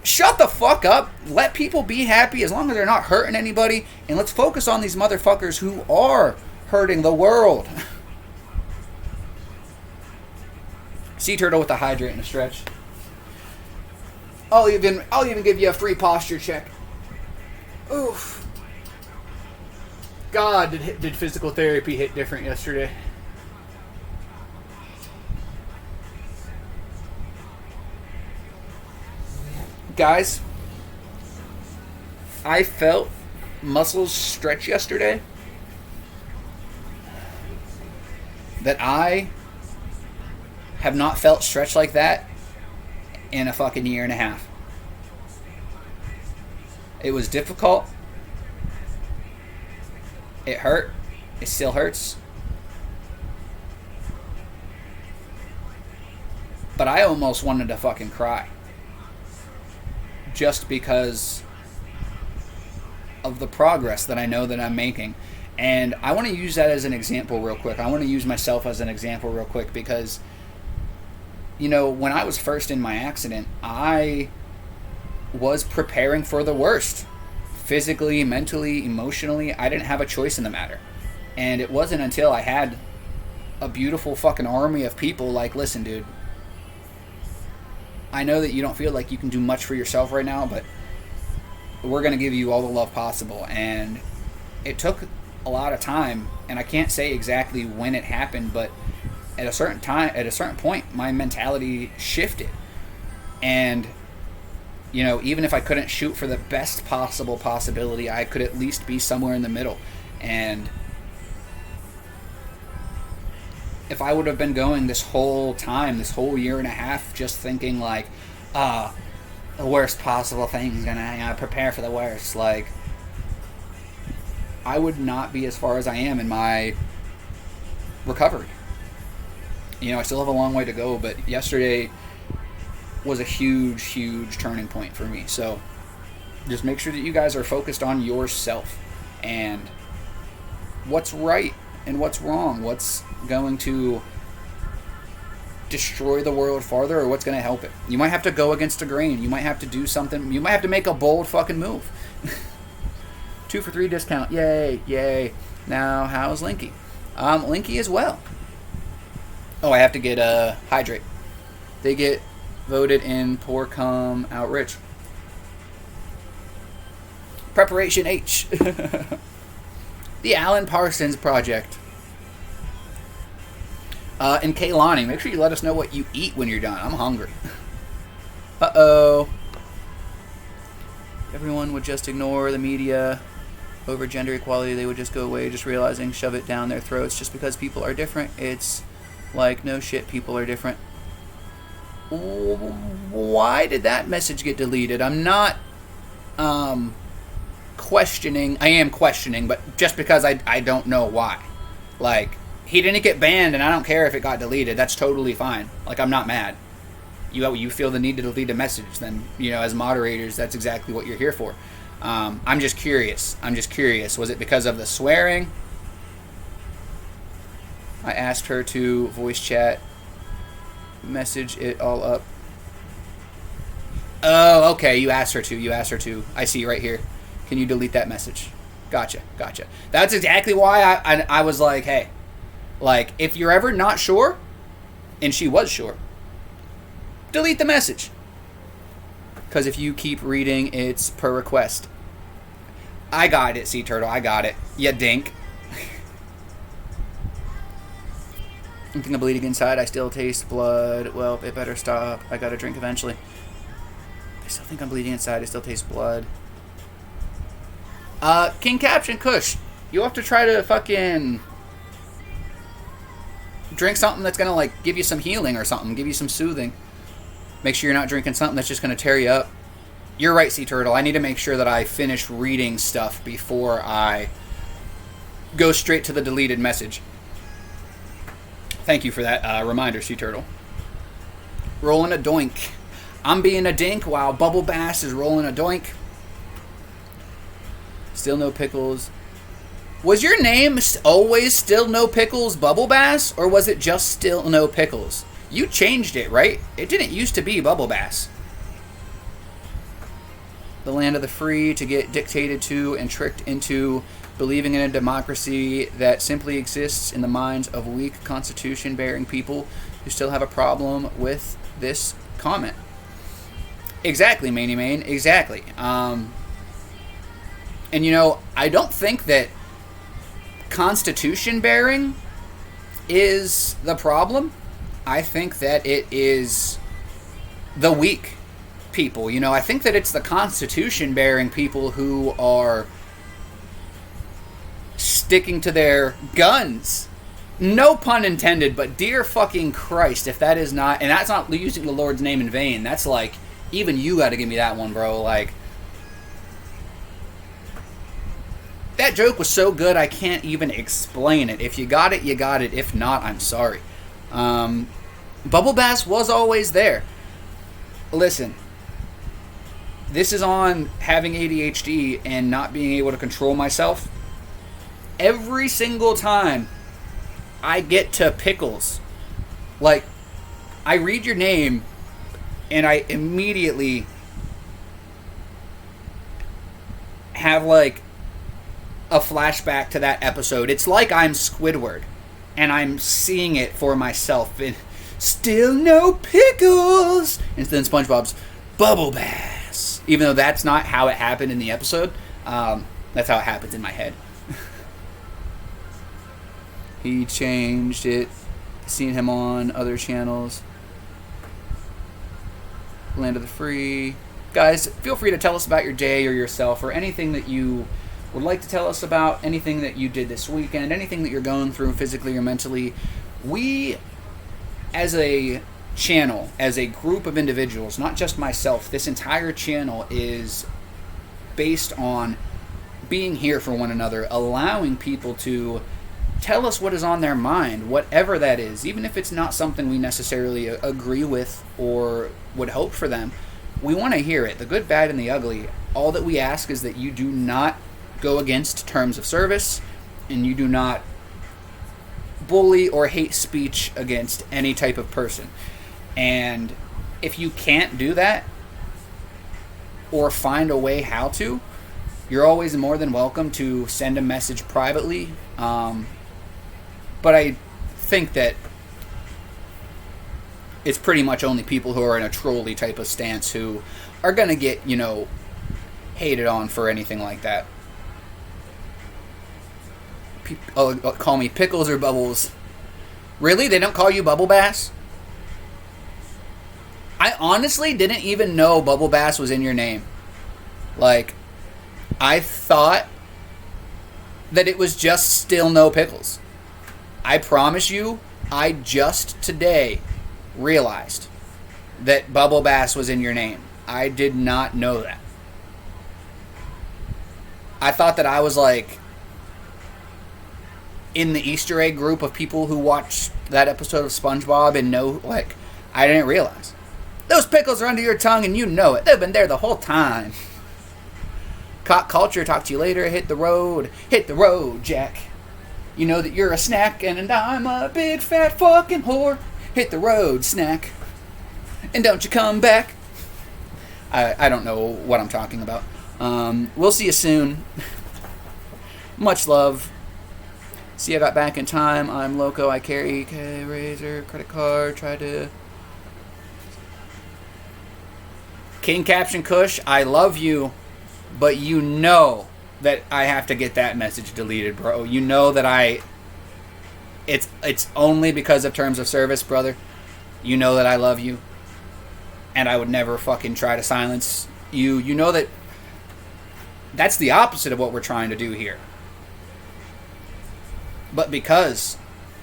Shut the fuck up. Let people be happy as long as they're not hurting anybody, and let's focus on these motherfuckers who are hurting the world. Sea Turtle with a hydrate and a stretch. I'll even give you a free posture check. Oof. God, did physical therapy hit different yesterday? Guys, I felt muscles stretch yesterday that I have not felt stretch like that in a fucking year and a half. It was difficult. It hurt. It still hurts. But I almost wanted to fucking cry. Just because of the progress that I know that I'm making. And I want to use that as an example real quick. I want to use myself as an example real quick because, you know, when I was first in my accident, I was preparing for the worst. Physically, mentally, emotionally, I didn't have a choice in the matter. And it wasn't until I had a beautiful fucking army of people like, listen, dude, I know that you don't feel like you can do much for yourself right now, but we're going to give you all the love possible. And it took a lot of time, and I can't say exactly when it happened, but at a certain point, my mentality shifted. And, you know, even if I couldn't shoot for the best possible possibility, I could at least be somewhere in the middle. And if I would have been going this whole time, this whole year and a half, just thinking like, the worst possible thing's gonna prepare for the worst, like, I would not be as far as I am in my recovery. You know, I still have a long way to go, but yesterday was a huge, huge turning point for me. So just make sure that you guys are focused on yourself and what's right and what's wrong, what's going to destroy the world farther or what's going to help it. You might have to go against the grain. You might have to do something. You might have to make a bold fucking move. 2 for $3 discount. Yay, yay. Now, how's Linky? Linky as well. Oh, I have to get a hydrate. They get voted in poor come out rich. Preparation H. The Alan Parsons Project. And Kaylani, make sure you let us know what you eat when you're done. I'm hungry. Uh-oh. Everyone would just ignore the media over gender equality. They would just go away, just realizing, shove it down their throats just because people are different. It's like, no shit, people are different. Why did that message get deleted? I'm not questioning. I am questioning, but just because I don't know why. Like, he didn't get banned, and I don't care if it got deleted. That's totally fine. Like, I'm not mad. You feel the need to delete a message, then, you know, as moderators, that's exactly what you're here for. I'm just curious. Was it because of the swearing? I asked her to voice chat, message it all up. Oh, okay. You asked her to. I see right here. Can you delete that message? Gotcha. That's exactly why I was like, hey, like, if you're ever not sure, and she was sure, delete the message. Because if you keep reading, it's per request. I got it, Sea Turtle. I got it. Ya dink. I'm thinking of bleeding inside. I still taste blood. Well, it better stop. I gotta drink eventually. I still think I'm bleeding inside. I still taste blood. King Caption Kush, you'll have to try to fucking Drink something that's gonna like give you some healing or something, give you some soothing. Make sure you're not drinking something that's just gonna tear you up. You're right, Sea Turtle. I need to make sure that I finish reading stuff before I go straight to the deleted message. Thank you for that reminder, Sea Turtle. Rolling a doink. I'm being a dink while Bubble Bass is rolling a doink. Still no pickles. Was your name always Still No Pickles Bubble Bass? Or was it just Still No Pickles? You changed it, right? It didn't used to be Bubble Bass. The land of the free, to get dictated to and tricked into believing in a democracy that simply exists in the minds of weak constitution-bearing people who still have a problem with this comment. Exactly, Maney Main. Exactly. And you know, I don't think that constitution-bearing is the problem. I think that it is the weak people. You know, I think that it's the constitution-bearing people who are sticking to their guns. No pun intended, but dear fucking Christ, if that is not, and that's not using the Lord's name in vain, that's like, even you gotta give me that one, bro. Like, that joke was so good, I can't even explain it. If you got it, you got it. If not, I'm sorry. Bubble Bass was always there. Listen, this is on having ADHD and not being able to control myself. Every single time I get to pickles, like, I read your name and I immediately have like a flashback to that episode. It's like I'm Squidward and I'm seeing it for myself. And Still No Pickles, and then SpongeBob's Bubble Bass. Even though that's not how it happened in the episode, that's how it happens in my head. He changed it. Seen him on other channels. Land of the Free. Guys, feel free to tell us about your day or yourself or anything that you would like to tell us about, anything that you did this weekend, anything that you're going through physically or mentally. We, as a channel, as a group of individuals, not just myself, this entire channel is based on being here for one another, allowing people to tell us what is on their mind, whatever that is, even if it's not something we necessarily agree with or would hope for them. We want to hear it, the good, bad, and the ugly. All that we ask is that you do not go against terms of service, and you do not bully or hate speech against any type of person. And if you can't do that, or find a way how to, you're always more than welcome to send a message privately. But I think that it's pretty much only people who are in a trolly type of stance who are going to get, you know, hated on for anything like that. Call me Pickles or Bubbles. Really? They don't call you Bubble Bass? I honestly didn't even know Bubble Bass was in your name. Like, I thought that it was just Still No Pickles. I promise you, I just today realized that Bubble Bass was in your name. I did not know that. I thought that I was like in the Easter egg group of people who watched that episode of SpongeBob and know, like, I didn't realize. Those pickles are under your tongue and you know it. They've been there the whole time. Cock culture, talk to you later. Hit the road, Jack. You know that you're a snack and I'm a big fat fucking whore. Hit the road, snack. And don't you come back. I don't know what I'm talking about. We'll see you soon. Much love. See, I got back in time. I'm loco. I carry razor, credit card. Tried to... King Caption Kush, I love you, but you know that I have to get that message deleted, bro. You know that it's only because of terms of service, brother. You know that I love you, and I would never fucking try to silence you. You know that that's the opposite of what we're trying to do here. But because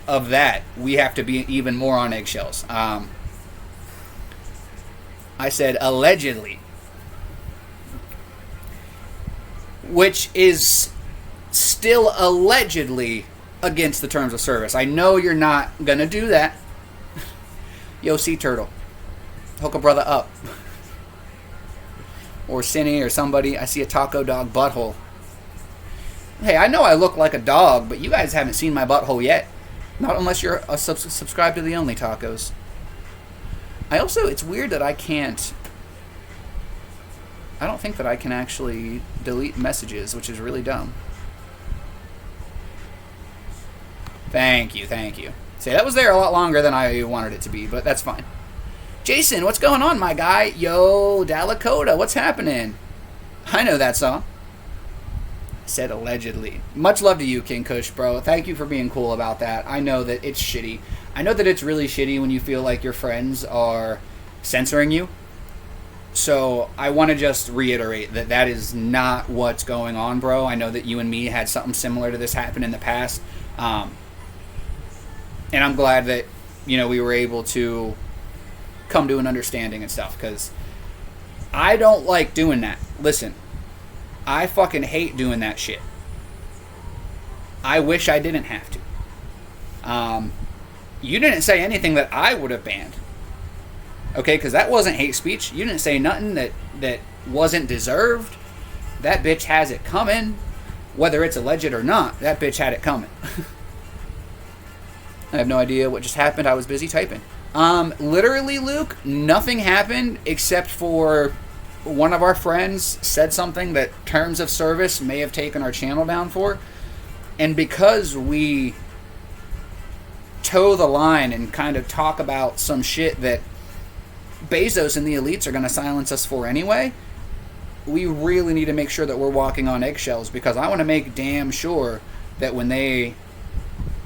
of that, we have to be even more on eggshells. I said allegedly, which is still allegedly against the terms of service. I know you're not gonna do that. Yo, Sea Turtle, hook a brother up. Or Cinny or somebody. I see a taco dog butthole. Hey, I know I look like a dog, but you guys haven't seen my butthole yet. Not unless you're subscribed to the Only Tacos. It's weird that I don't think that I can actually delete messages, which is really dumb. Thank you. See, that was there a lot longer than I wanted it to be, but that's fine. Jason, what's going on, my guy? Yo, Dalakota, what's happening? I know that song. Said allegedly. Much love to you, King Kush, bro. Thank you for being cool about that. I know that it's shitty. I know that it's really shitty when you feel like your friends are censoring you. So I want to just reiterate that that is not what's going on, bro. I know that you and me had something similar to this happen in the past. And I'm glad that, we were able to come to an understanding and stuff, because I don't like doing that. Listen, I fucking hate doing that shit. I wish I didn't have to. You didn't say anything that I would have banned. Okay, because that wasn't hate speech. You didn't say nothing that wasn't deserved. That bitch has it coming. Whether it's alleged or not, that bitch had it coming. I have no idea what just happened. I was busy typing. Literally, Luke, nothing happened except for one of our friends said something that terms of service may have taken our channel down for. And because we toe the line and kind of talk about some shit that Bezos and the elites are going to silence us for anyway, we really need to make sure that we're walking on eggshells, because I want to make damn sure that when they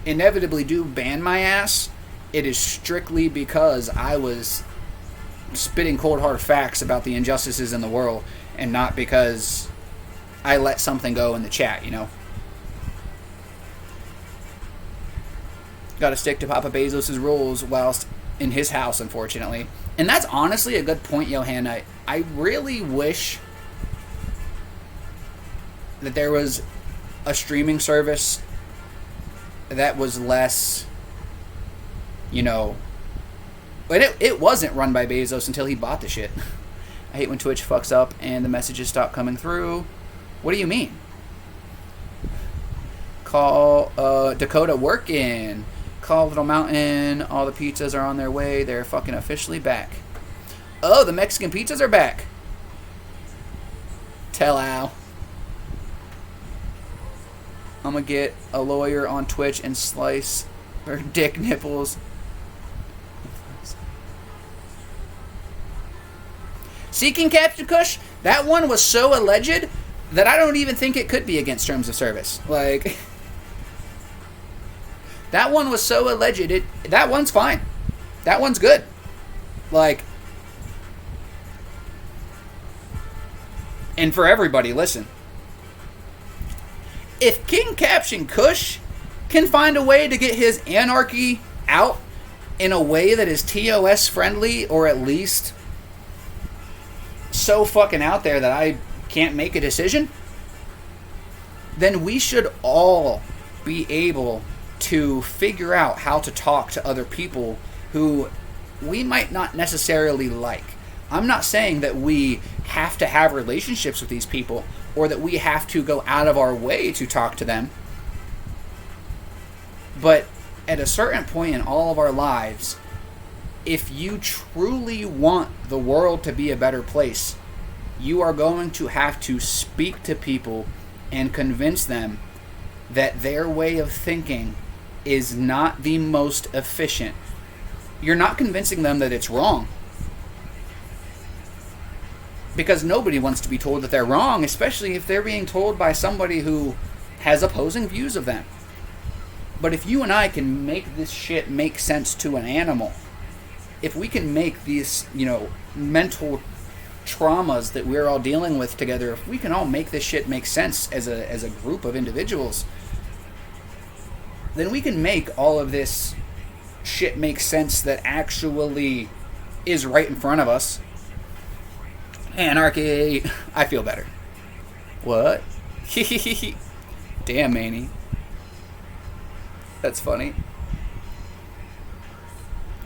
inevitably do ban my ass, it is strictly because I was spitting cold hard facts about the injustices in the world, and not because I let something go in the chat, Gotta stick to Papa Bezos' rules whilst in his house, unfortunately. And that's honestly a good point, Johanna. I really wish that there was a streaming service that was less, but it wasn't run by Bezos until he bought the shit. I hate when Twitch fucks up and the messages stop coming through. What do you mean? Call Dakota working. Call Little Mountain. All the pizzas are on their way. They're fucking officially back. Oh, the Mexican pizzas are back. Tell Al. I'm gonna get a lawyer on Twitch and slice her dick nipples. Seeking Captain Kush, that one was so alleged that I don't even think it could be against terms of service. Like, that one was so alleged, that one's fine. That one's good. Like, and for everybody, listen. If King Caption Kush can find a way to get his anarchy out in a way that is TOS friendly, or at least so fucking out there that I can't make a decision, then we should all be able to figure out how to talk to other people who we might not necessarily like. I'm not saying that we have to have relationships with these people, or that we have to go out of our way to talk to them. But at a certain point in all of our lives, if you truly want the world to be a better place, you are going to have to speak to people and convince them that their way of thinking is not the most efficient. You're not convincing them that it's wrong, because nobody wants to be told that they're wrong, especially if they're being told by somebody who has opposing views of them. But if you and I can make this shit make sense to an animal, if we can make these, mental traumas that we're all dealing with together, if we can all make this shit make sense as a group of individuals, then we can make all of this shit make sense that actually is right in front of us. Anarchy. I feel better. What? Damn, Manny. That's funny.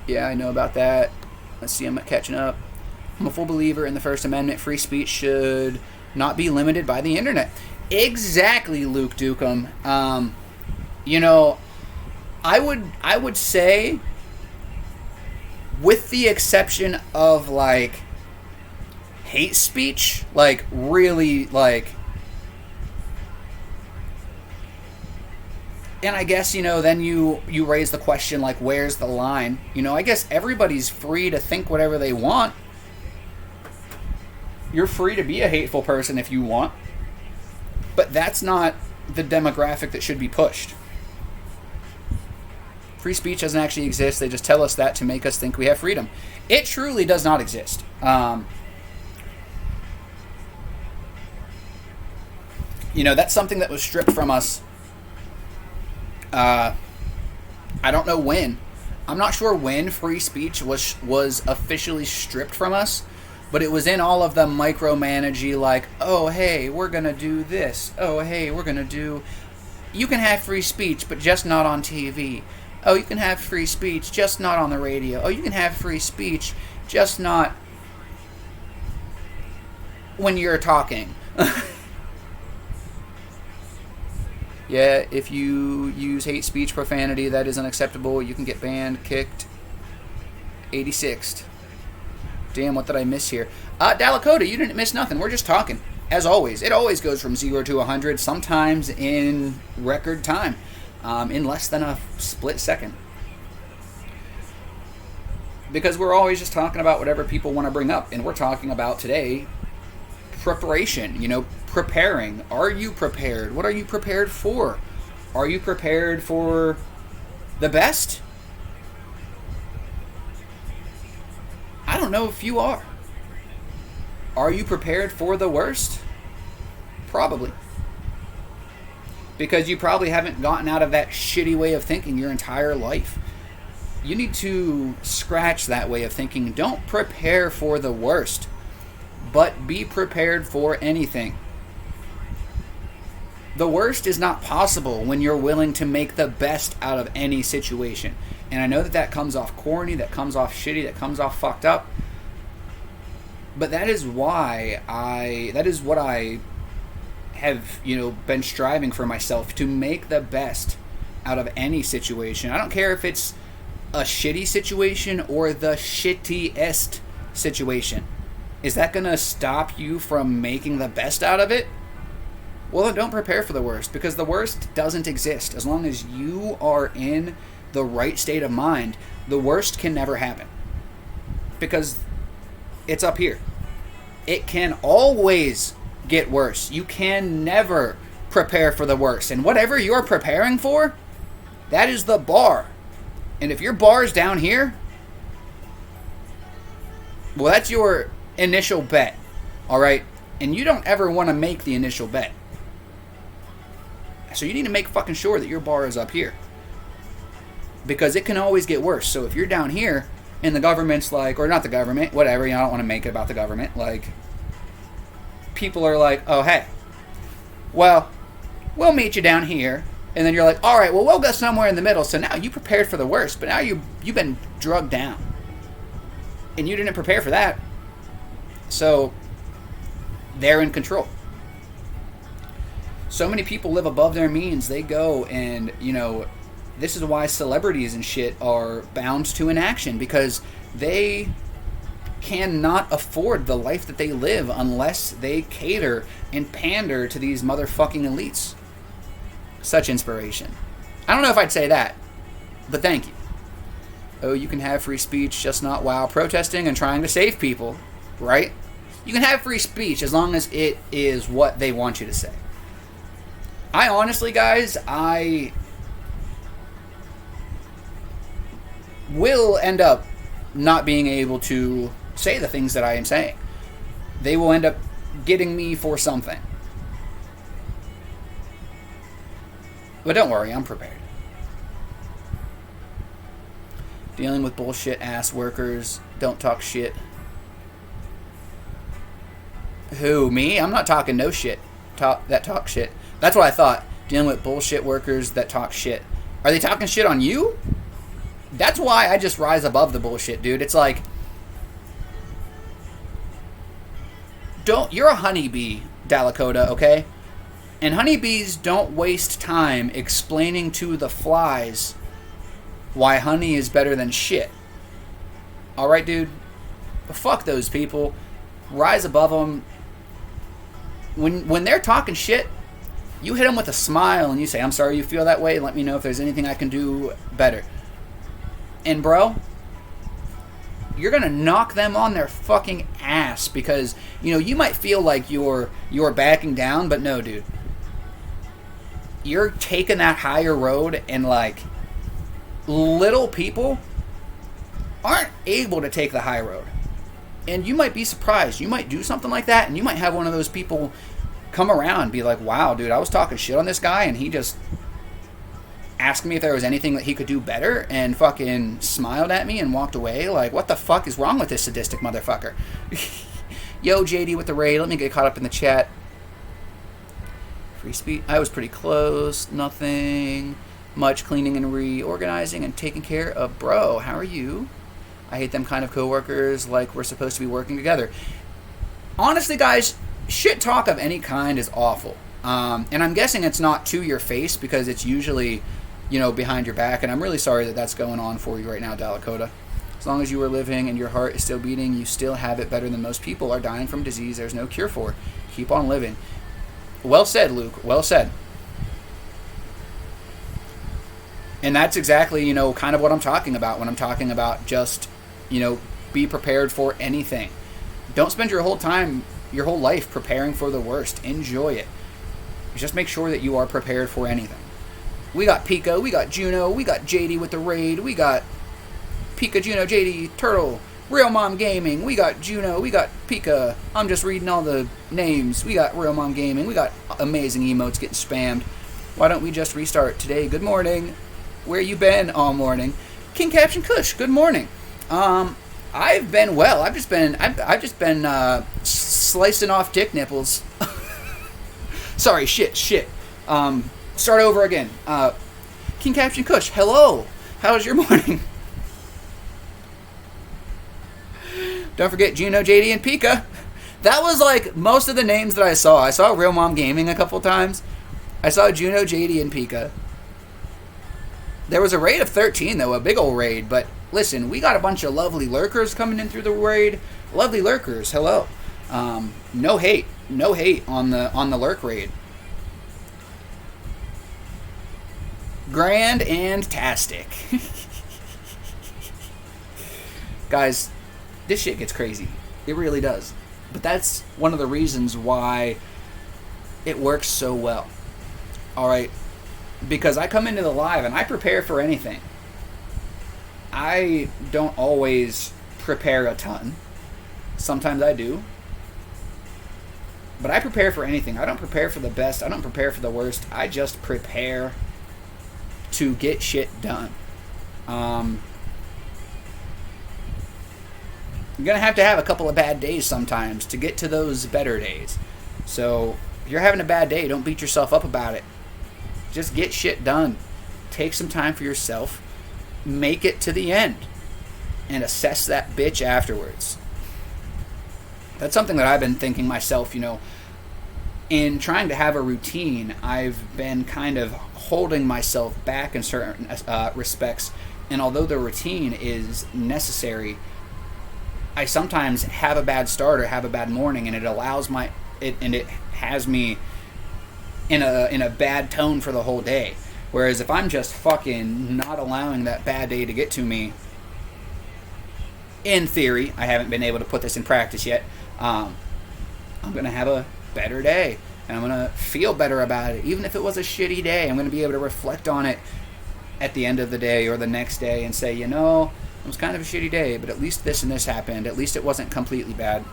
Yeah, I know about that. Let's see, I'm catching up. I'm a full believer in the First Amendment. Free speech should not be limited by the internet. Exactly, Luke Dukem. You know, I would say, with the exception of, like, hate speech, like, really, like, and I guess, you know, then you raise the question, like, where's the line? You know, I guess everybody's free to think whatever they want. You're free to be a hateful person if you want. But that's not the demographic that should be pushed. Free speech doesn't actually exist. They just tell us that to make us think we have freedom. It truly does not exist. You know, that's something that was stripped from us. I don't know when. I'm not sure when free speech was officially stripped from us, but it was in all of the micromanagey, like, oh, hey, we're going to do this. Oh, hey, we're going to do... You can have free speech, but just not on TV. Oh, you can have free speech, just not on the radio. Oh, you can have free speech, just not when you're talking. Yeah, if you use hate speech, profanity, that is unacceptable. You can get banned, kicked. 86th. Damn, what did I miss here? Dalakota, you didn't miss nothing. We're just talking. As always. It always goes from 0 to 100, sometimes in record time. In less than a split second. Because we're always just talking about whatever people want to bring up. And we're talking about today preparation, you know, preparing. Are you prepared? What are you prepared for? Are you prepared for the best? I don't know if you are. Are you prepared for the worst? Probably. Because you probably haven't gotten out of that shitty way of thinking your entire life. You need to scratch that way of thinking. Don't prepare for the worst, but be prepared for anything. The worst is not possible when you're willing to make the best out of any situation. And I know that that comes off corny, that comes off shitty, that comes off fucked up. But that is why that is what I have, you know, been striving for myself, to make the best out of any situation. I don't care if it's a shitty situation or the shittiest situation. Is that going to stop you from making the best out of it? Well, then don't prepare for the worst, because the worst doesn't exist. As long as you are in the right state of mind, the worst can never happen. Because it's up here. It can always get worse. You can never prepare for the worst. And whatever you're preparing for, that is the bar. And if your bar is down here, well, that's your initial bet. All right? And you don't ever want to make the initial bet. So you need to make fucking sure that your bar is up here. Because it can always get worse. So if you're down here and the government's like, or not the government, whatever, you know, I don't want to make it about the government. Like, people are like, oh, hey, well, we'll meet you down here. And then you're like, all right, well, we'll go somewhere in the middle. So now you prepared for the worst, but now you've been drugged down. And you didn't prepare for that. So they're in control. So many people live above their means. They go and, you know, this is why celebrities and shit are bound to inaction, because they cannot afford the life that they live unless they cater and pander to these motherfucking elites. Such inspiration. I don't know if I'd say that, but thank you. Oh, you can have free speech, just not while protesting and trying to save people, right? You can have free speech as long as it is what they want you to say. I honestly, guys, I will end up not being able to say the things that I am saying. They will end up getting me for something. But don't worry, I'm prepared. Dealing with bullshit ass workers. Don't talk shit. Who, me? I'm not talking no shit. That talk shit. That's what I thought. Dealing with bullshit workers that talk shit. Are they talking shit on you? That's why I just rise above the bullshit, dude. It's like, you're a honeybee, Dalakota, okay? And honeybees don't waste time explaining to the flies why honey is better than shit. Alright, dude? But fuck those people. Rise above them. When they're talking shit, you hit them with a smile and you say, I'm sorry you feel that way. Let me know if there's anything I can do better. And bro, you're going to knock them on their fucking ass because, you know, you might feel like you're backing down, but no, dude. You're taking that higher road, and like, little people aren't able to take the high road. And you might be surprised. You might do something like that, and you might have one of those people come around and be like, wow, dude, I was talking shit on this guy, and he just asked me if there was anything that he could do better, and fucking smiled at me and walked away. Like, what the fuck is wrong with this sadistic motherfucker? Yo, JD with the raid. Let me get caught up in the chat. Free speech. I was pretty close. Nothing much. Cleaning and reorganizing and taking care of. Bro, how are you? I hate them kind of coworkers, like we're supposed to be working together. Honestly, guys, shit talk of any kind is awful. And I'm guessing it's not to your face because it's usually, you know, behind your back. And I'm really sorry that that's going on for you right now, Dalakota. As long as you are living and your heart is still beating, you still have it better than most people are dying from disease there's no cure for. Keep on living. Well said, Luke. Well said. And that's exactly, you know, kind of what I'm talking about when I'm talking about just, you know, be prepared for anything. Don't spend your whole life preparing for the worst. Enjoy it. Just make sure that you are prepared for anything. We got Pika, we got Juno, we got JD with the raid, we got Pika, Juno, JD, Turtle, Real Mom Gaming, we got Juno, we got Pika. I'm just reading all the names. We got Real Mom Gaming, we got amazing emotes getting spammed. Why don't we just restart today? Good morning. Where you been all morning? King Caption Kush, good morning. I've been well. I've just been slicing off dick nipples. Sorry, shit. Start over again. King Caption Kush, hello. How's your morning? Don't forget Juno, JD, and Pika. That was like most of the names that I saw. I saw Real Mom Gaming a couple times. I saw Juno, JD, and Pika. There was a raid of 13, though, a big old raid. But listen, we got a bunch of lovely lurkers coming in through the raid. Lovely lurkers, hello. No hate on the lurk raid. Grand and tastic. Guys, this shit gets crazy. It really does. But that's one of the reasons why it works so well. Alright? Because I come into the live and I prepare for anything. I don't always prepare a ton. Sometimes I do. But I prepare for anything. I don't prepare for the best. I don't prepare for the worst. I just prepare to get shit done. You're going to have a couple of bad days sometimes to get to those better days. So, if you're having a bad day, don't beat yourself up about it. Just get shit done. Take some time for yourself. Make it to the end. And assess that bitch afterwards. That's something that I've been thinking myself, you know. In trying to have a routine, I've been kind of holding myself back in certain respects. And although the routine is necessary, I sometimes have a bad start or have a bad morning, and it allows it has me in a bad tone for the whole day. Whereas if I'm just fucking not allowing that bad day to get to me, in theory, I haven't been able to put this in practice yet, I'm going to have a better day. And I'm going to feel better about it. Even if it was a shitty day, I'm going to be able to reflect on it at the end of the day or the next day and say, you know, it was kind of a shitty day, but at least this and this happened. At least it wasn't completely bad.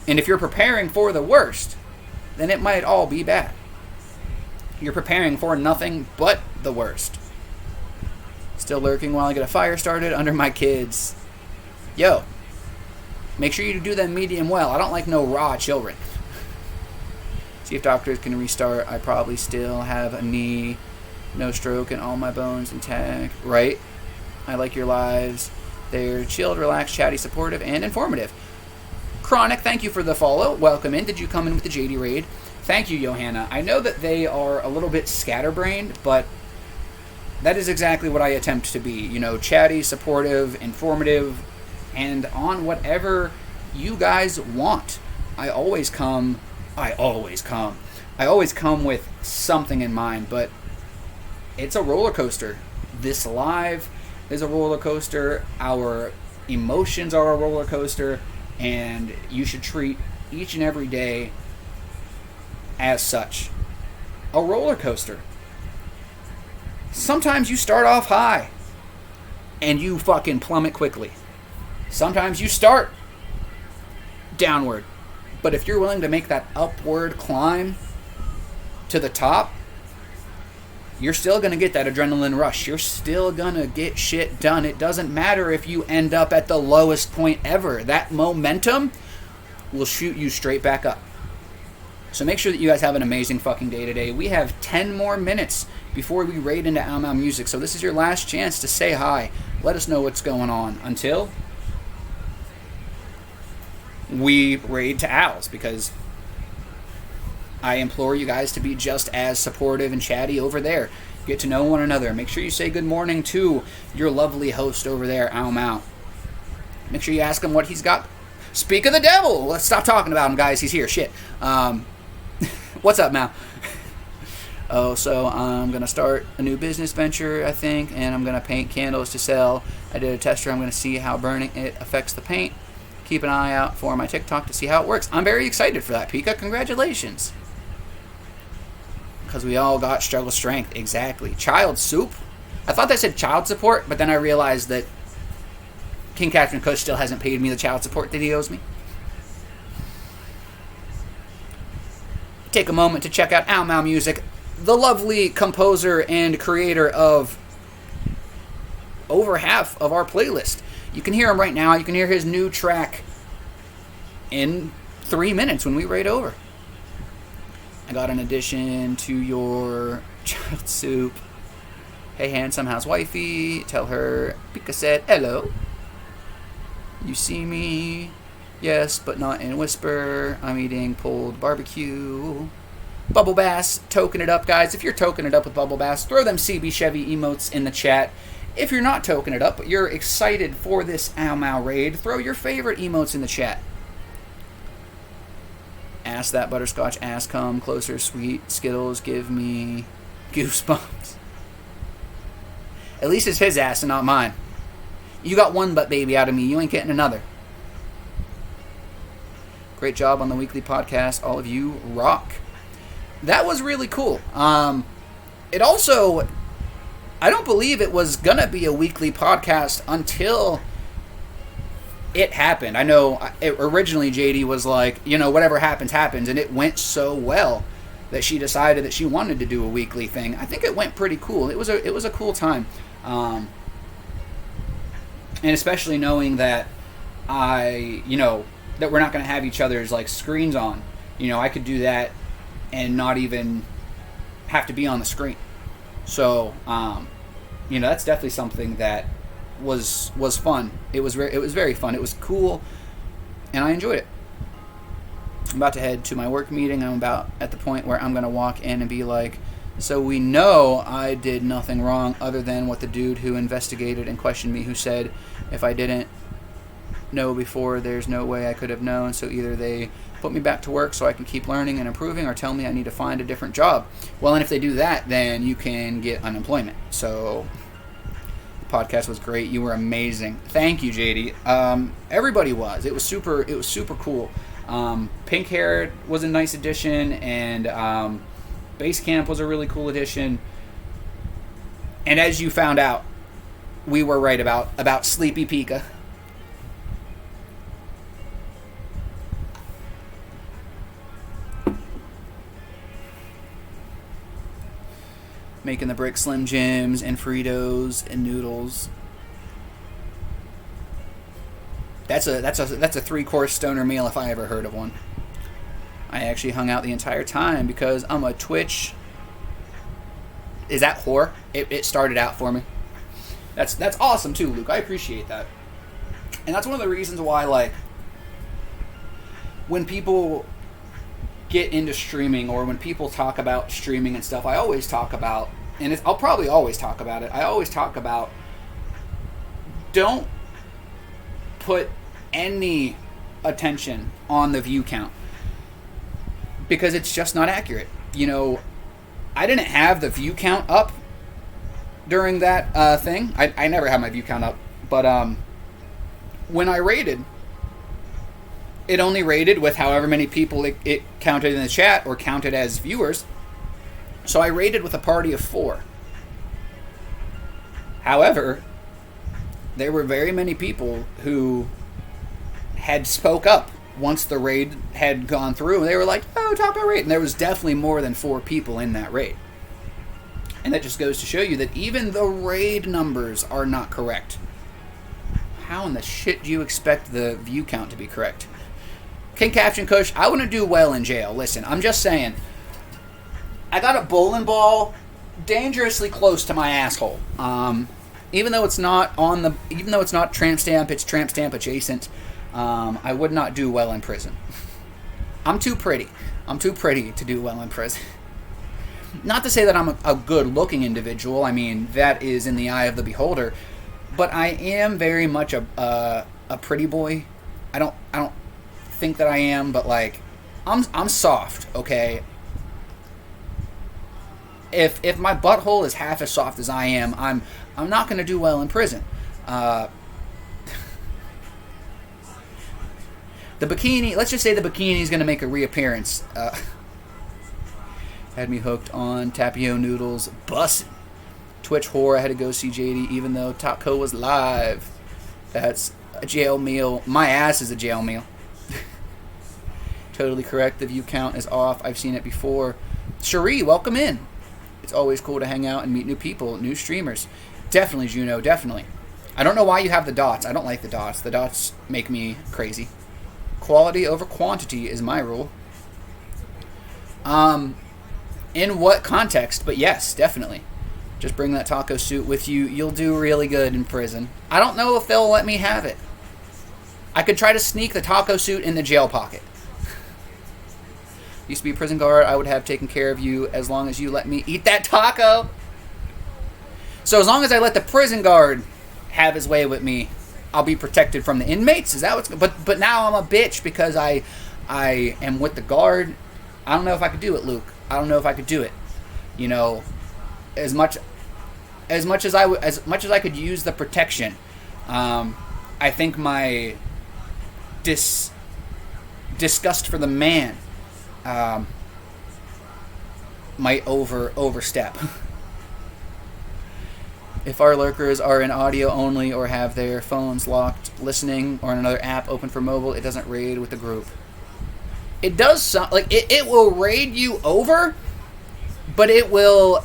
And if you're preparing for the worst, then it might all be bad. You're preparing for nothing but the worst. Still lurking while I get a fire started under my kids. Yo, make sure you do them medium well. I don't like no raw children. See if doctors can restart. I probably still have a knee, no stroke, and all my bones intact. Right? I like your lives. They're chilled, relaxed, chatty, supportive, and informative. Chronic, thank you for the follow. Welcome in. Did you come in with the JD raid? Thank you, Johanna. I know that they are a little bit scatterbrained, but that is exactly what I attempt to be. You know, chatty, supportive, informative, and on whatever you guys want. I always come with something in mind, but it's a roller coaster. This live is a roller coaster. Our emotions are a roller coaster, and you should treat each and every day as such. A roller coaster. Sometimes you start off high and you fucking plummet quickly. Sometimes you start downward. But if you're willing to make that upward climb to the top, you're still going to get that adrenaline rush. You're still going to get shit done. It doesn't matter if you end up at the lowest point ever. That momentum will shoot you straight back up. So make sure that you guys have an amazing fucking day today. We have 10 more minutes before we raid into Ao Mau Music. So this is your last chance to say hi. Let us know what's going on until we raid to Owls, because I implore you guys to be just as supportive and chatty over there. Get to know one another. Make sure you say good morning to your lovely host over there, Ao Mau. Make sure you ask him what he's got. Speak of the devil! Let's stop talking about him, guys. He's here. Shit. What's up, Mau? So I'm going to start a new business venture, I think, and I'm going to paint candles to sell. I did a tester. I'm going to see how burning it affects the paint. Keep an eye out for my TikTok to see how it works. I'm very excited for that, Pika. Congratulations. Because we all got struggle strength. Exactly. Child soup? I thought that said child support, but then I realized that King Captain Kush still hasn't paid me the child support that he owes me. Take a moment to check out Ao Mau Music, the lovely composer and creator of over half of our playlist. You can hear him right now. You can hear his new track in 3 minutes when we raid over. I got an addition to your child soup. Hey, handsome, how's wifey? Tell her Pika said hello. You see me? Yes, but not in whisper. I'm eating pulled barbecue. Bubble Bass, token it up, guys. If you're token it up with Bubble Bass, throw them CB Chevy emotes in the chat. If you're not token it up, but you're excited for this Ao Mau raid, throw your favorite emotes in the chat. Ask that butterscotch ass come closer, sweet Skittles, give me goosebumps. At least it's his ass and not mine. You got one butt baby out of me, you ain't getting another. Great job on the weekly podcast. All of you rock. That was really cool. It also, I don't believe it was going to be a weekly podcast until it happened. I know originally JD was like, you know, whatever happens, happens. And it went so well that she decided that she wanted to do a weekly thing. I think it went pretty cool. It was a cool time. And especially knowing that that we're not going to have each other's like screens on. You know, I could do that and not even have to be on the screen. So, that's definitely something that was fun. It was very fun. It was cool, and I enjoyed it. I'm about to head to my work meeting. I'm about at the point where I'm going to walk in and be like, so we know I did nothing wrong other than what the dude who investigated and questioned me, who said if I didn't know before, there's no way I could have known. So either they put me back to work so I can keep learning and improving, or tell me I need to find a different job. Well, and if they do that, then you can get unemployment. So the podcast was great. You were amazing. Thank you, JD. Everybody was. It was super cool. Pink Hair was a nice addition, and Base Camp was a really cool addition. And as you found out, we were right about Sleepy Pika. Making the brick Slim Jims and Fritos and noodles. That's a 3-course stoner meal if I ever heard of one. I actually hung out the entire time because I'm a Twitch. Is that whore? It started out for me. That's awesome too, Luke. I appreciate that. And that's one of the reasons why, like, when people get into streaming or when people talk about streaming and stuff, I always talk about, and I'll probably always talk about it, I always talk about, don't put any attention on the view count because it's just not accurate. You know, I didn't have the view count up during that thing. I never had my view count up, but when I rated, it only rated with however many people it counted in the chat or counted as viewers. So I rated with a party of 4. However, there were very many people who had spoke up once the raid had gone through. And they were like, oh, Taco raid. And there was definitely more than 4 people in that raid. And that just goes to show you that even the raid numbers are not correct. How in the shit do you expect the view count to be correct? King Caption Kush, I wouldn't do well in jail. Listen, I'm just saying. I got a bowling ball dangerously close to my asshole. Even though it's not tramp stamp, it's tramp stamp adjacent. I would not do well in prison. I'm too pretty. I'm too pretty to do well in prison. Not to say that I'm a good-looking individual. I mean, that is in the eye of the beholder. But I am very much a pretty boy. I don't think that I am, but like, I'm soft. Okay. If my butthole is half as soft as I am, I'm not going to do well in prison. The bikini, let's just say the bikini is going to make a reappearance. Had me hooked on Tapio noodles, bussin'. Twitch whore, I had to go see JD even though Taco was live. That's a jail meal. My ass is a jail meal. Totally correct. The view count is off. I've seen it before. Cherie, welcome in. It's always cool to hang out and meet new people, new streamers. Definitely, Juno, definitely. I don't know why you have the dots. I don't like the dots. The dots make me crazy. Quality over quantity is my rule. In what context? But yes, definitely. Just bring that taco suit with you. You'll do really good in prison. I don't know if they'll let me have it. I could try to sneak the taco suit in the jail pocket. Used to be a prison guard. I would have taken care of you as long as you let me eat that taco. So as long as I let the prison guard have his way with me, I'll be protected from the inmates. Is that what's? But now I'm a bitch because I am with the guard. I don't know if I could do it, Luke. I don't know if I could do it. You know, as much as I could use the protection, I think my disgust for the man might overstep. If our lurkers are in audio only or have their phones locked, listening, or another app open for mobile, it doesn't raid with the group. It does sound like it will raid you over, but it will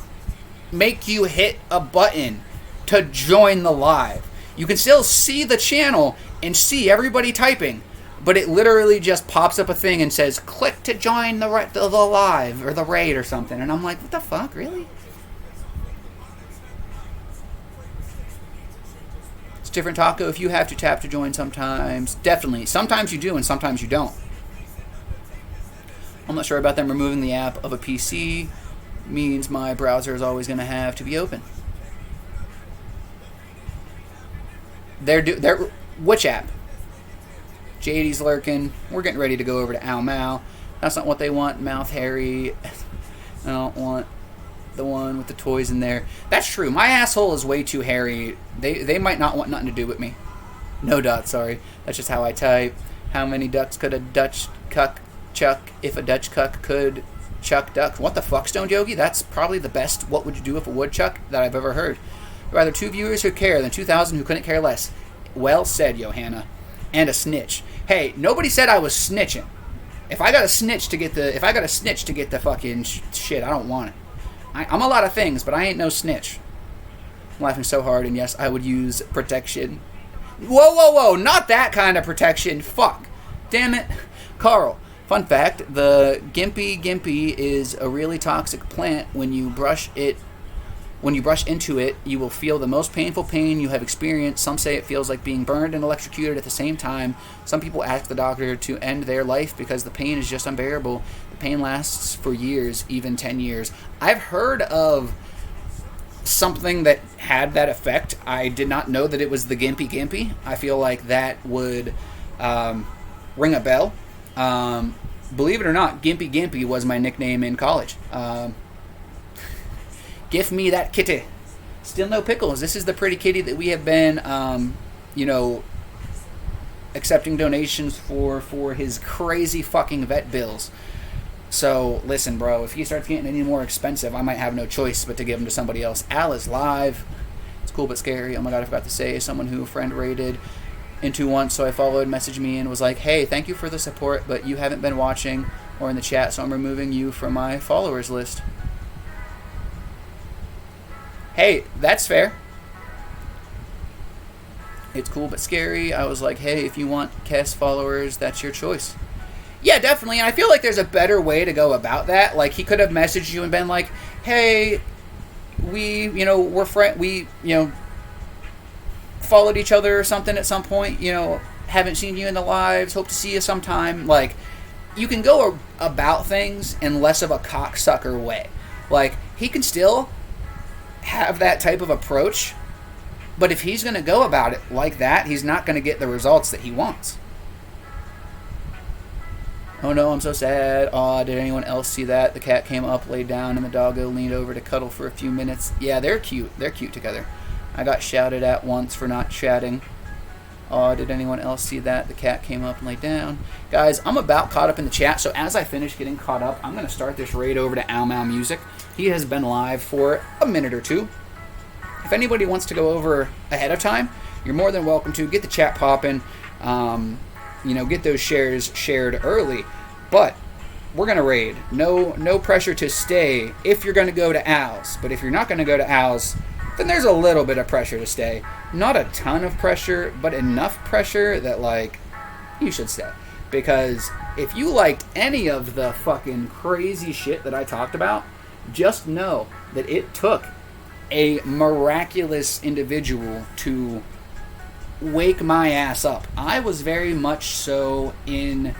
make you hit a button to join the live. You can still see the channel and see everybody typing, but it literally just pops up a thing and says, click to join the live or the raid or something. And I'm like, what the fuck, really? It's different, Taco. If you have to tap to join sometimes, definitely. Sometimes you do and sometimes you don't. I'm not sure about them removing the app of a PC. Means my browser is always going to have to be open. They're which app? JD's lurking. We're getting ready to go over to Ow Mau. That's not what they want. Mouth Harry. I don't want the one with the toys in there. That's true. My asshole is way too hairy. They might not want nothing to do with me. No dot, sorry. That's just how I type. How many ducks could a Dutch cuck chuck if a Dutch cuck could chuck ducks? What the fuck, Stone Yogi? That's probably the best what would you do if a woodchuck that I've ever heard. Rather 2 viewers who care than 2,000 who couldn't care less. Well said, Johanna. And a snitch. Hey, nobody said I was snitching. If I got a snitch to get the fucking shit, I don't want it. I'm a lot of things, but I ain't no snitch. I'm laughing so hard, and yes, I would use protection. Whoa, whoa, whoa, not that kind of protection. Fuck. Damn it. Carl, fun fact, the Gimpy is a really toxic plant. When you brush into it, you will feel the most painful pain you have experienced. Some say it feels like being burned and electrocuted at the same time. Some people ask the doctor to end their life because the pain is just unbearable. The pain lasts for years, even 10 years. I've heard of something that had that effect. I did not know that it was the Gimpy. I feel like that would ring a bell. Believe it or not, Gimpy was my nickname in college. Give me that kitty. Still no pickles. This is the pretty kitty that we have been, accepting donations for his crazy fucking vet bills. So, listen, bro, if he starts getting any more expensive, I might have no choice but to give him to somebody else. Al is live. It's cool but scary. Oh my god, I forgot to say, someone who friend rated into once, so I followed, messaged me, and was like, hey, thank you for the support, but you haven't been watching or in the chat, so I'm removing you from my followers list. Hey, that's fair. It's cool but scary. I was like, hey, if you want Kess followers, that's your choice. Yeah, definitely. And I feel like there's a better way to go about that. Like, he could have messaged you and been like, hey, we're friends. We, followed each other or something at some point. Haven't seen you in the lives. Hope to see you sometime. Like, you can go about things in less of a cocksucker way. Like, he can still have that type of approach, but if he's going to go about it like that, he's not going to get the results that he wants. Oh no, I'm so sad. Aw, did anyone else see that? The cat came up, laid down, and the doggo leaned over to cuddle for a few minutes. Yeah, they're cute. They're cute together. I got shouted at once for not chatting. Aw, did anyone else see that? The cat came up and laid down. Guys, I'm about caught up in the chat, so as I finish getting caught up, I'm going to start this raid over to Ow Mau Music. He has been live for a minute or two. If anybody wants to go over ahead of time, you're more than welcome to. Get the chat popping. Get those shares shared early. But we're going to raid. No pressure to stay if you're going to go to Al's. But if you're not going to go to Al's, then there's a little bit of pressure to stay. Not a ton of pressure, but enough pressure that, you should stay. Because if you liked any of the fucking crazy shit that I talked about, just know that it took a miraculous individual to wake my ass up. I was very much so in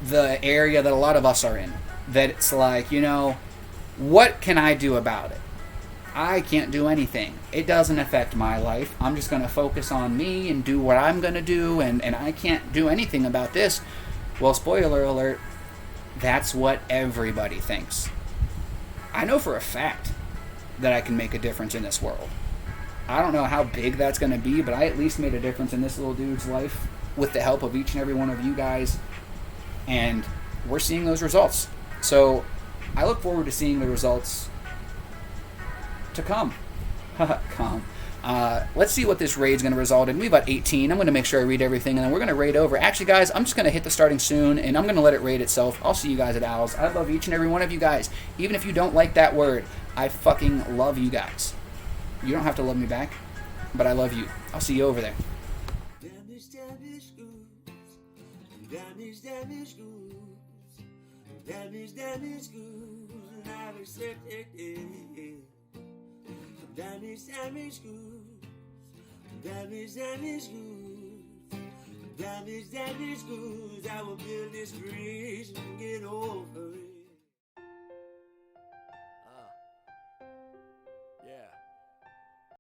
the area that a lot of us are in. That it's like, what can I do about it? I can't do anything. It doesn't affect my life. I'm just going to focus on me and do what I'm going to do, and I can't do anything about this. Well, spoiler alert, that's what everybody thinks. I know for a fact that I can make a difference in this world. I don't know how big that's going to be, but I at least made a difference in this little dude's life with the help of each and every one of you guys, and we're seeing those results. So I look forward to seeing the results to come. Let's see what this raid's going to result in. We have about 18. I'm going to make sure I read everything, and then we're going to raid over. Actually, guys, I'm just going to hit the starting soon, and I'm going to let it raid itself. I'll see you guys at Owls. I love each and every one of you guys. Even if you don't like that word, I fucking love you guys. You don't have to love me back, but I love you. I'll see you over there. Damage goods. Damage goods. Damage goods. Not accepted. Damage goods. Damage goods. I will build this bridge.